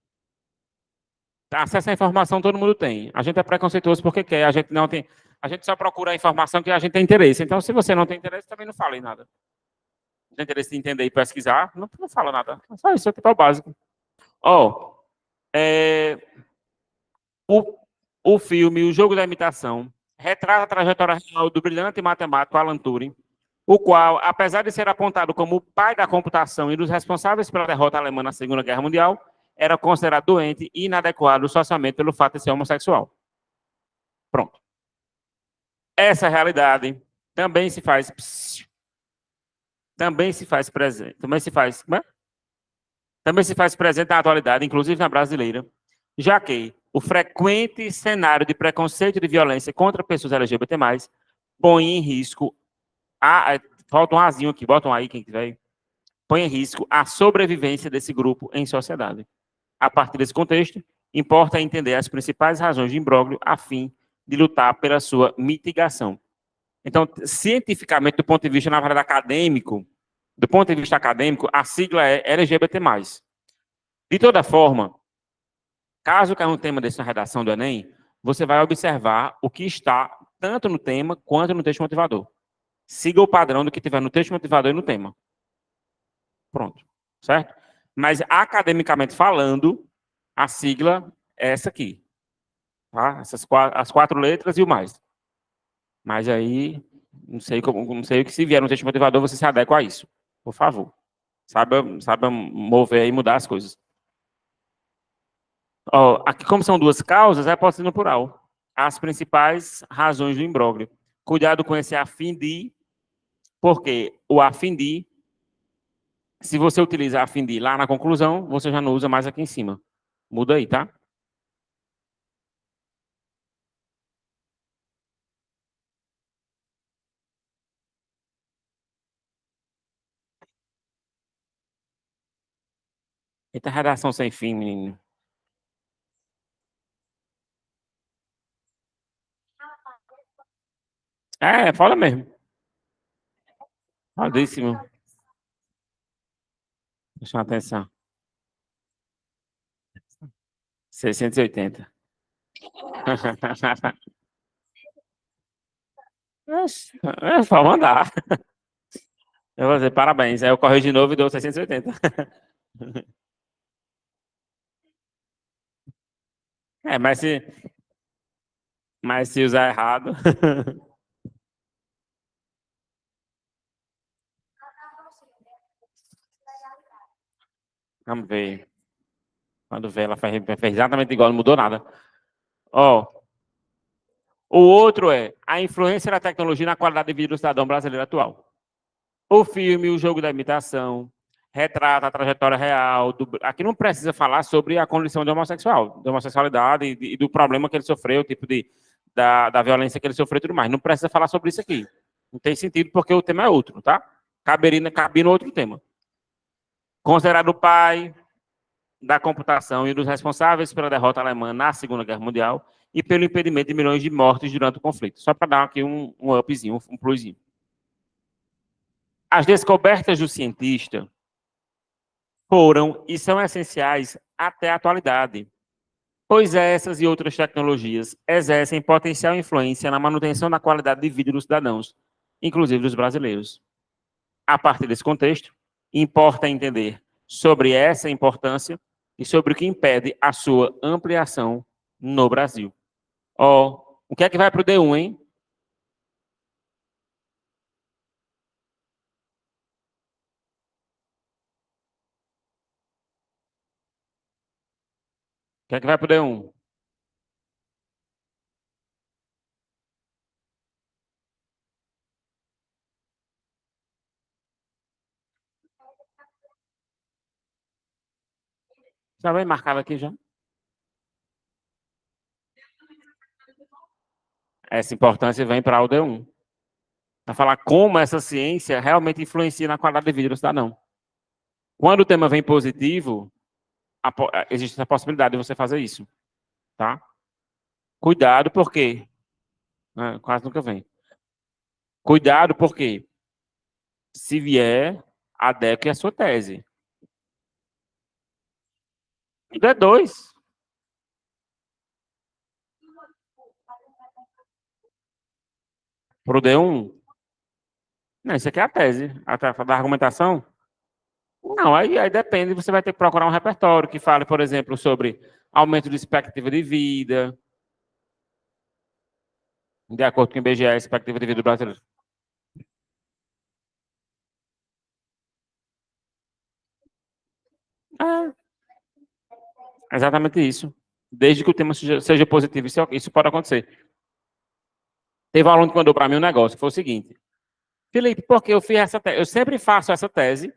Acesso à informação todo mundo tem. A gente é preconceituoso porque quer, a gente não tem. A gente só procura a informação que a gente tem interesse. Então, se você não tem interesse, também não fala em nada. Não tem interesse de entender e pesquisar, não fala nada. Só isso, é tipo o básico. Ó, é, o, o filme O Jogo da Imitação retrata a trajetória real do brilhante matemático Alan Turing, o qual, apesar de ser apontado como o pai da computação e dos responsáveis pela derrota alemã na Segunda Guerra Mundial, era considerado doente e inadequado socialmente pelo fato de ser homossexual. Pronto. Essa realidade também se faz presente na atualidade, inclusive na brasileira, já que o frequente cenário de preconceito e de violência contra pessoas LGBT+, põe em risco falta um azinho aqui, bota um aí quem quiser. põe em risco a sobrevivência desse grupo em sociedade. A partir desse contexto, importa entender as principais razões de imbróglio a fim de lutar pela sua mitigação. Então, cientificamente, do ponto de vista, na verdade, acadêmico, do ponto de vista acadêmico, a sigla é LGBT+. De toda forma, caso caia um tema desse na redação do Enem, você vai observar o que está tanto no tema quanto no texto motivador. Siga o padrão do que tiver no texto motivador e no tema. Pronto, certo? Mas, academicamente falando, a sigla é essa aqui. Tá? As 4 letras e o mais. Mas aí, não sei o que se vier no texto motivador, você se adequa a isso. Por favor. Saiba mover e mudar as coisas. Ó, aqui, como são 2 causas, pode ser no plural. As principais razões do imbróglio. Cuidado com esse a fim de, porque o a fim de, se você utilizar a fim de lá na conclusão, você já não usa mais aqui em cima. Muda aí, tá? Eita, redação sem fim, menino. Fala mesmo. Fadíssimo. Deixa eu atenção. 680. Pode mandar. Eu vou dizer parabéns. Aí eu corri de novo e deu 680. Mas se usar errado. Vamos ver. Quando vê, ela fez exatamente igual, não mudou nada. Ó, o outro é a influência da tecnologia na qualidade de vida do cidadão brasileiro atual. O filme, o jogo da imitação, retrata a trajetória real. Aqui não precisa falar sobre a condição de homossexual, de homossexualidade e do problema que ele sofreu, tipo da violência que ele sofreu e tudo mais. Não precisa falar sobre isso aqui. Não tem sentido porque o tema é outro, tá? Cabe no outro tema. Considerado o pai da computação e dos responsáveis pela derrota alemã na Segunda Guerra Mundial e pelo impedimento de milhões de mortes durante o conflito. Só para dar aqui um upzinho, um plusinho. As descobertas do cientista foram e são essenciais até a atualidade, pois essas e outras tecnologias exercem potencial influência na manutenção da qualidade de vida dos cidadãos, inclusive dos brasileiros. A partir desse contexto, importa entender sobre essa importância e sobre o que impede a sua ampliação no Brasil. Ó, o que é que vai para o D1, hein? O que é que vai para o D1? Já vem marcado aqui já? Essa importância vem para o D1. Para falar como essa ciência realmente influencia na qualidade de vida do cidadão. Quando o tema vem positivo, existe essa possibilidade de você fazer isso, tá? Cuidado, porque quase nunca vem. Cuidado, porque se vier, adeque a sua tese. E D2. Para o D1. Não, isso aqui é a tese. A da argumentação. Não, aí depende, você vai ter que procurar um repertório que fale, por exemplo, sobre aumento de expectativa de vida, de acordo com o IBGE, a expectativa de vida do brasileiro. É exatamente isso. Desde que o tema seja positivo, isso pode acontecer. Teve um aluno que mandou para mim um negócio, que foi o seguinte: Felipe, porque eu fiz essa tese? Eu sempre faço essa tese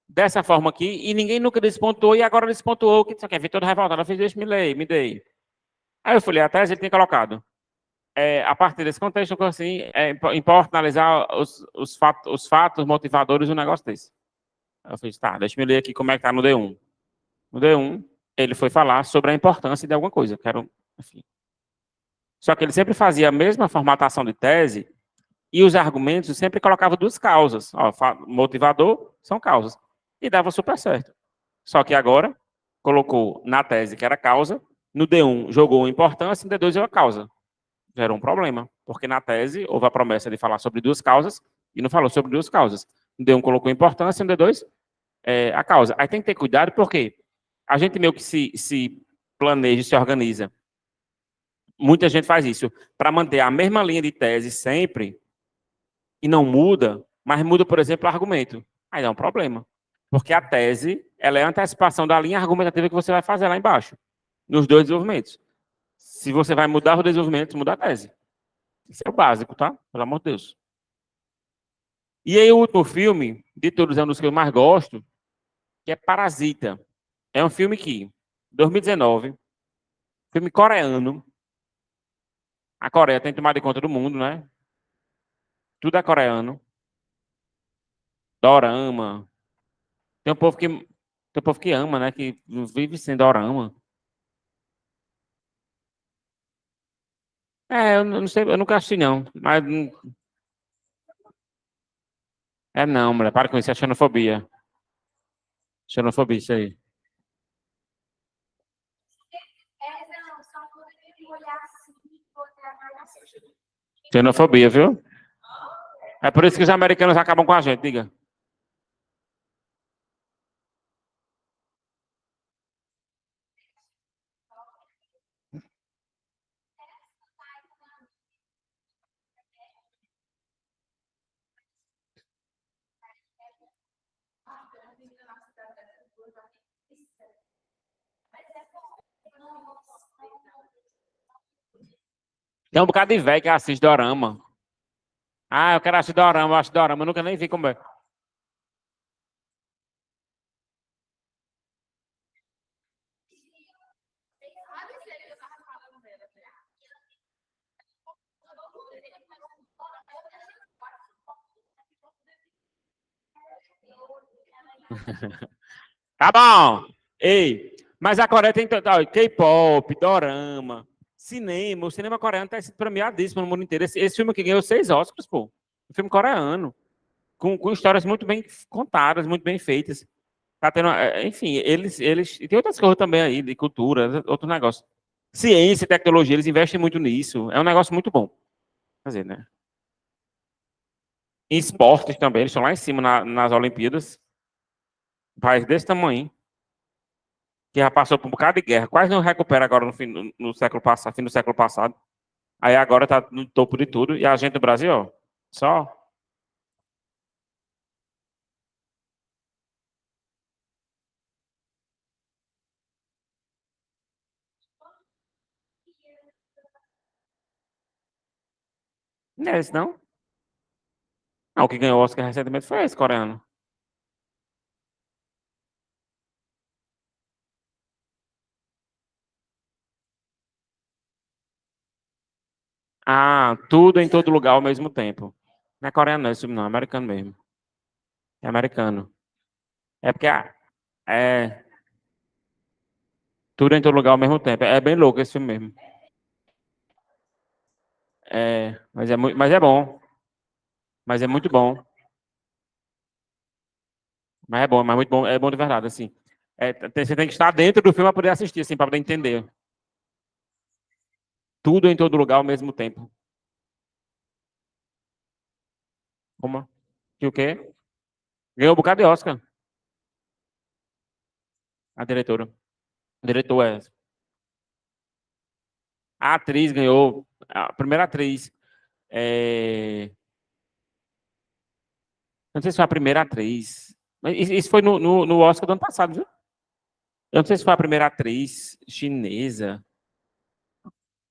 dessa forma aqui e ninguém nunca despontuou e agora despontuou, que você quer ver todo revoltado. Eu fiz isso, me dei. Aí eu falei, a tese ele tem colocado. A partir desse contexto, assim, importa analisar os fatos motivadores de um negócio desse. Eu fiz, tá, deixa eu ler aqui como é que tá no D1. No D1, ele foi falar sobre a importância de alguma coisa. Quero, enfim. Só que ele sempre fazia a mesma formatação de tese e os argumentos sempre colocava duas causas. Ó, motivador são causas. E dava super certo. Só que agora colocou na tese que era causa, no D1 jogou importância, no D2 é a causa. Gerou um problema, porque na tese houve a promessa de falar sobre duas causas e não falou sobre duas causas. No D1 colocou importância, no D2 a causa. Aí tem que ter cuidado, porque a gente meio que se planeja, se organiza. Muita gente faz isso para manter a mesma linha de tese sempre e não muda, mas muda, por exemplo, o argumento. Aí dá um problema. Porque a tese, ela é a antecipação da linha argumentativa que você vai fazer lá embaixo, nos dois desenvolvimentos. Se você vai mudar o desenvolvimento, muda a tese. Isso é o básico, tá? Pelo amor de Deus. E aí o último filme, de todos é um dos que eu mais gosto, que é Parasita. É um filme que, 2019, filme coreano. A Coreia tem tomado conta do mundo, né? Tudo é coreano. Dorama. Tem um povo que ama, né? Que vive sem dorama. Eu não sei, eu nunca assisti, não. Mas não, mulher. Para com isso, é xenofobia. Xenofobia, isso aí. Xenofobia, viu? É por isso que os americanos acabam com a gente, diga. Tem um bocado de velho que assiste dorama. Ah, eu quero assistir dorama, eu acho dorama. Eu nunca nem vi como é. Tá bom. Ei, mas a Coreia tem K-pop, dorama, cinema. O cinema coreano tá sendo premiadíssimo no mundo inteiro. Esse filme aqui ganhou 6 Oscars, pô. Um filme coreano. Com histórias muito bem contadas, muito bem feitas. Tá tendo, enfim, eles. E tem outras coisas também aí, de cultura, outro negócio. Ciência e tecnologia, eles investem muito nisso. É um negócio muito bom. Quer dizer, né? Em esportes também, eles estão lá em cima nas Olimpíadas. Um país desse tamanho, que já passou por um bocado de guerra, quase não recupera agora no século passado, fim do século passado. Aí agora tá no topo de tudo. E a gente do Brasil, ó, só. Não é esse, não? Não, o que ganhou o Oscar recentemente foi esse coreano. Ah, tudo em todo lugar ao mesmo tempo. Não é coreano, não, esse filme não, é americano mesmo. É americano. É porque é tudo em todo lugar ao mesmo tempo. É bem louco esse filme mesmo. Mas é bom. Mas é muito bom. Mas é bom, mas muito bom. É bom de verdade, assim. Você tem que estar dentro do filme para poder assistir, assim, para poder entender. Tudo em todo lugar ao mesmo tempo. Como? Que o quê? Ganhou um bocado de Oscar, a diretora. O diretor é. A atriz ganhou. A primeira atriz. Não sei se foi a primeira atriz. Mas isso foi no Oscar do ano passado, viu? Eu não sei se foi a primeira atriz chinesa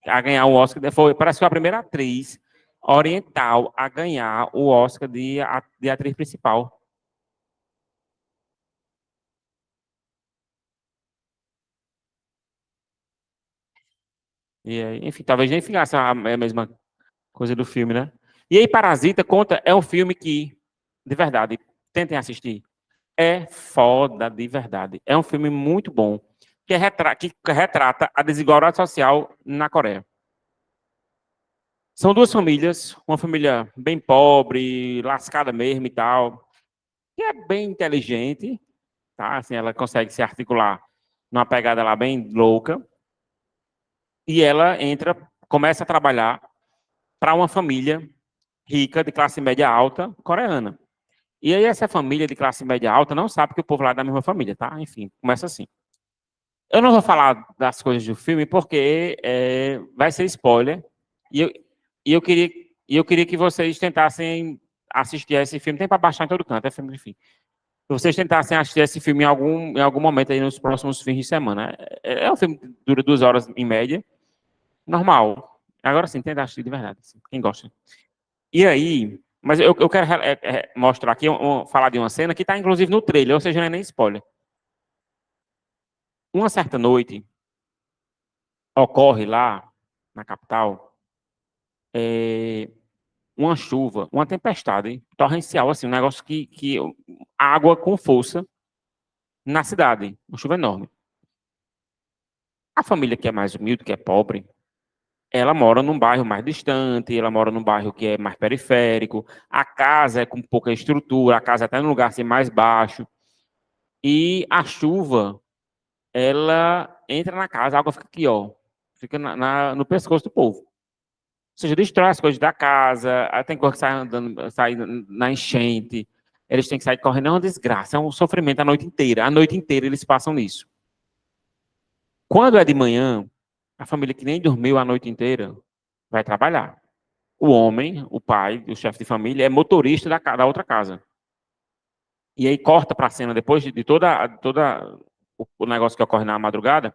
a ganhar o Oscar. Parece que foi a primeira atriz oriental a ganhar o Oscar de atriz principal. E, enfim, talvez nem ficasse a mesma coisa do filme, né? E aí, Parasita conta, é um filme que, de verdade, tentem assistir. é foda de verdade. É um filme muito bom, que retrata a desigualdade social na Coreia. São duas famílias, uma família bem pobre, lascada mesmo e tal, que é bem inteligente, tá? Assim, ela consegue se articular numa pegada lá bem louca, e ela começa a trabalhar para uma família rica, de classe média alta, coreana. E aí essa família de classe média alta não sabe que o povo lá é da mesma família, tá? Enfim, começa assim. Eu não vou falar das coisas do filme porque vai ser spoiler. E eu, e eu queria, e eu queria que vocês tentassem assistir a esse filme. Tem para baixar em todo canto, é filme, enfim. Que vocês tentassem assistir esse filme em algum momento aí nos próximos fins de semana. É um filme que dura 2 horas em média. Normal. Agora sim, tenta assistir de verdade. Assim, quem gosta. E aí, mas eu quero mostrar aqui, falar de uma cena que está inclusive no trailer, ou seja, não é nem spoiler. Uma certa noite, ocorre lá na capital uma chuva, uma tempestade torrencial, assim, um negócio que água com força na cidade, uma chuva enorme. A família que é mais humilde, que é pobre, ela mora num bairro mais distante, ela mora num bairro que é mais periférico, a casa é com pouca estrutura, a casa é até num lugar assim mais baixo, e a chuva, ela entra na casa, a água fica aqui, ó, fica no pescoço do povo. Ou seja, destrói as coisas da casa, aí tem coisa que sai andando, sai na enchente, eles têm que sair correndo, é uma desgraça, é um sofrimento a noite inteira eles passam nisso. Quando é de manhã, a família que nem dormiu a noite inteira vai trabalhar. O homem, o pai, o chefe de família, é motorista da outra casa. E aí corta para a cena, depois de toda o negócio que ocorre na madrugada,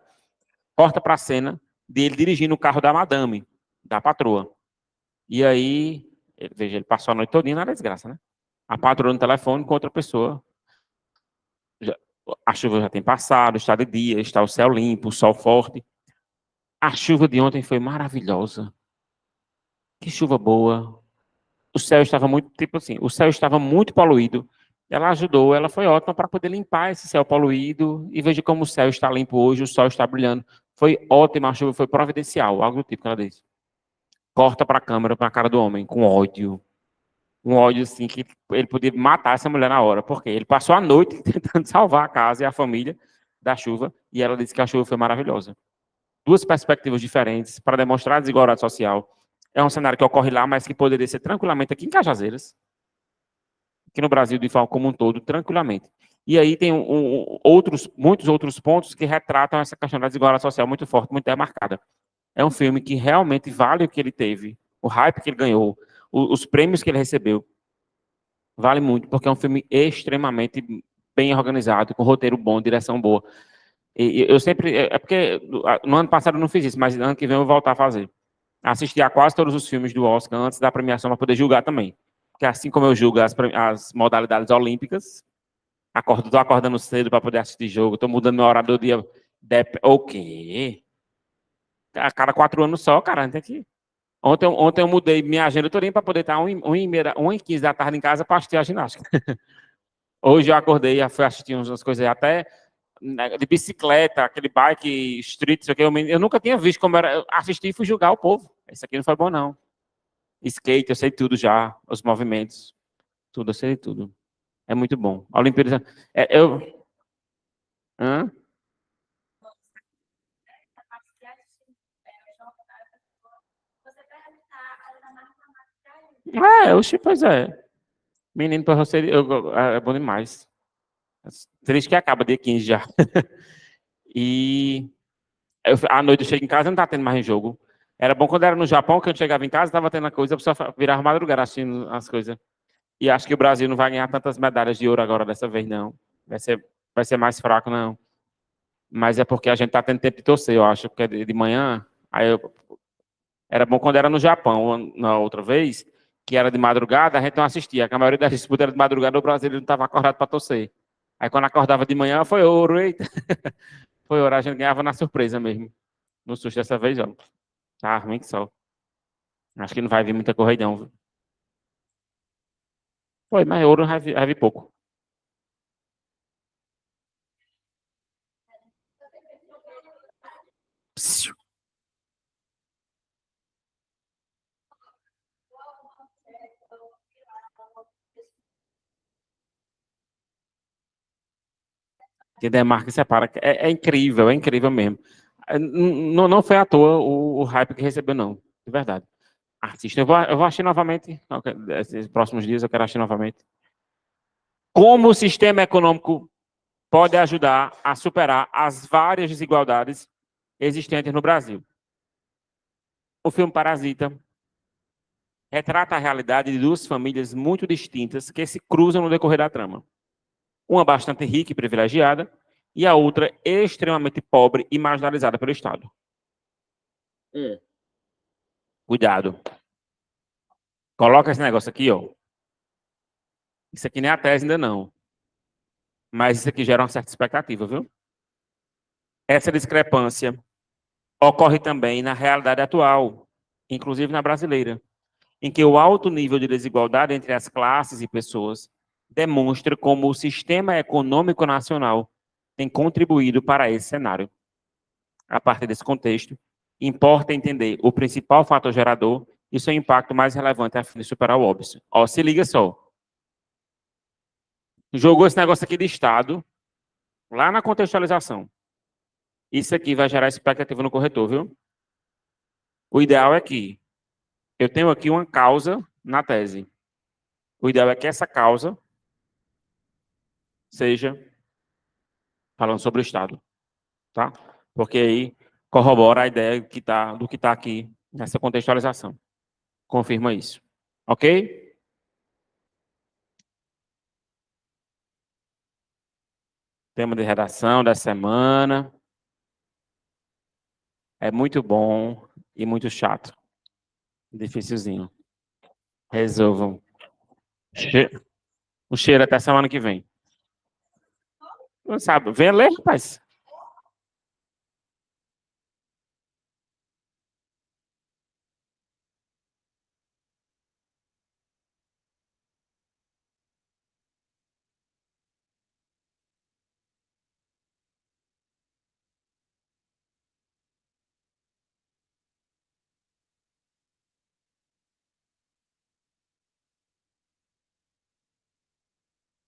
corta para a cena dele dirigindo o carro da madame, da patroa. E aí, veja, ele passou a noite todinha na desgraça, né? A patroa no telefone com outra pessoa. A chuva já tem passado, está de dia, está o céu limpo, o sol forte. A chuva de ontem foi maravilhosa. Que chuva boa. O céu estava muito, tipo assim, o céu estava muito poluído. Ela ajudou, ela foi ótima para poder limpar esse céu poluído. E veja como o céu está limpo hoje, o sol está brilhando. Foi ótima, a chuva foi providencial, algo do tipo que ela disse. Corta para a câmera, para a cara do homem, com ódio. Um ódio assim que ele podia matar essa mulher na hora, porque ele passou a noite tentando salvar a casa e a família da chuva, e ela disse que a chuva foi maravilhosa. Duas perspectivas diferentes para demonstrar a desigualdade social. É um cenário que ocorre lá, mas que poderia ser tranquilamente aqui em Cajazeiras, aqui no Brasil de forma como um todo, tranquilamente. E aí tem muitos outros pontos que retratam essa questão da desigualdade social muito forte, muito demarcada. É um filme que realmente vale o que ele teve, o hype que ele ganhou, os prêmios que ele recebeu. Vale muito, porque é um filme extremamente bem organizado, com roteiro bom, direção boa. E eu sempre. É porque no ano passado eu não fiz isso, mas no ano que vem eu vou voltar a fazer. Assistir a quase todos os filmes do Oscar antes da premiação para poder julgar também. Porque assim como eu julgo as modalidades olímpicas, estou acordando cedo para poder assistir jogo, estou mudando meu horário do dia. O quê? A cada 4 anos só, cara, tem que. Ontem eu mudei minha agenda toda para poder estar 1h15 da tarde em casa para assistir a ginástica. Hoje eu acordei, fui assistir umas coisas até de bicicleta, aquele bike street, isso aqui, eu nunca tinha visto como era. Eu assisti e fui julgar o povo. Isso aqui não foi bom, não. Skate, eu sei tudo já, os movimentos, tudo, eu sei tudo. É muito bom. A Olimpíada. Hã? Oxi, pois é. Menino, para você, é bom demais. Triste que acaba dia 15 já. E à noite eu chego em casa e não tá tendo mais jogo. Era bom quando era no Japão, que eu chegava em casa, tava tendo a coisa, a pessoa virava madrugada assistindo as coisas. E acho que o Brasil não vai ganhar tantas medalhas de ouro agora dessa vez, não. Vai ser mais fraco, não. Mas é porque a gente tá tendo tempo de torcer, eu acho, porque é de manhã. Era bom quando era no Japão, na outra vez, que era de madrugada, a gente não assistia. A maioria das disputas era de madrugada, o Brasil não estava acordado para torcer. Aí quando acordava de manhã, foi ouro, eita. Foi ouro, a gente ganhava na surpresa mesmo. No susto dessa vez, ó. Tá ruim que só. Acho que não vai vir muita correidão, viu? Foi, mas ouro vai vir pouco. Que demarca e separa. É incrível, é incrível mesmo. Não foi à toa o hype que recebeu, não. De verdade. Artista, eu vou assistir novamente. Esses próximos dias eu quero assistir novamente. Como o sistema econômico pode ajudar a superar as várias desigualdades existentes no Brasil. O filme Parasita retrata a realidade de duas famílias muito distintas que se cruzam no decorrer da trama. Uma bastante rica e privilegiada, e a outra extremamente pobre e marginalizada pelo Estado. Cuidado. Coloca esse negócio aqui, ó. Isso aqui nem é a tese ainda não. Mas isso aqui gera uma certa expectativa, viu? Essa discrepância ocorre também na realidade atual, inclusive na brasileira, em que o alto nível de desigualdade entre as classes e pessoas demonstra como o sistema econômico nacional tem contribuído para esse cenário. A partir desse contexto, importa entender o principal fator gerador e seu impacto mais relevante a fim de superar o óbvio. Ó, se liga só. Jogou esse negócio aqui de Estado, lá na contextualização. Isso aqui vai gerar expectativa no corretor, viu? O ideal é que eu tenho aqui uma causa na tese. O ideal é que essa causa seja falando sobre o Estado, tá? Porque aí corrobora a ideia do que está aqui nessa contextualização. Confirma isso. Ok? Tema de redação da semana. É muito bom e muito chato. Dificilzinho. Resolvam. O cheiro até semana que vem. Não sabe? Venha ler, rapaz.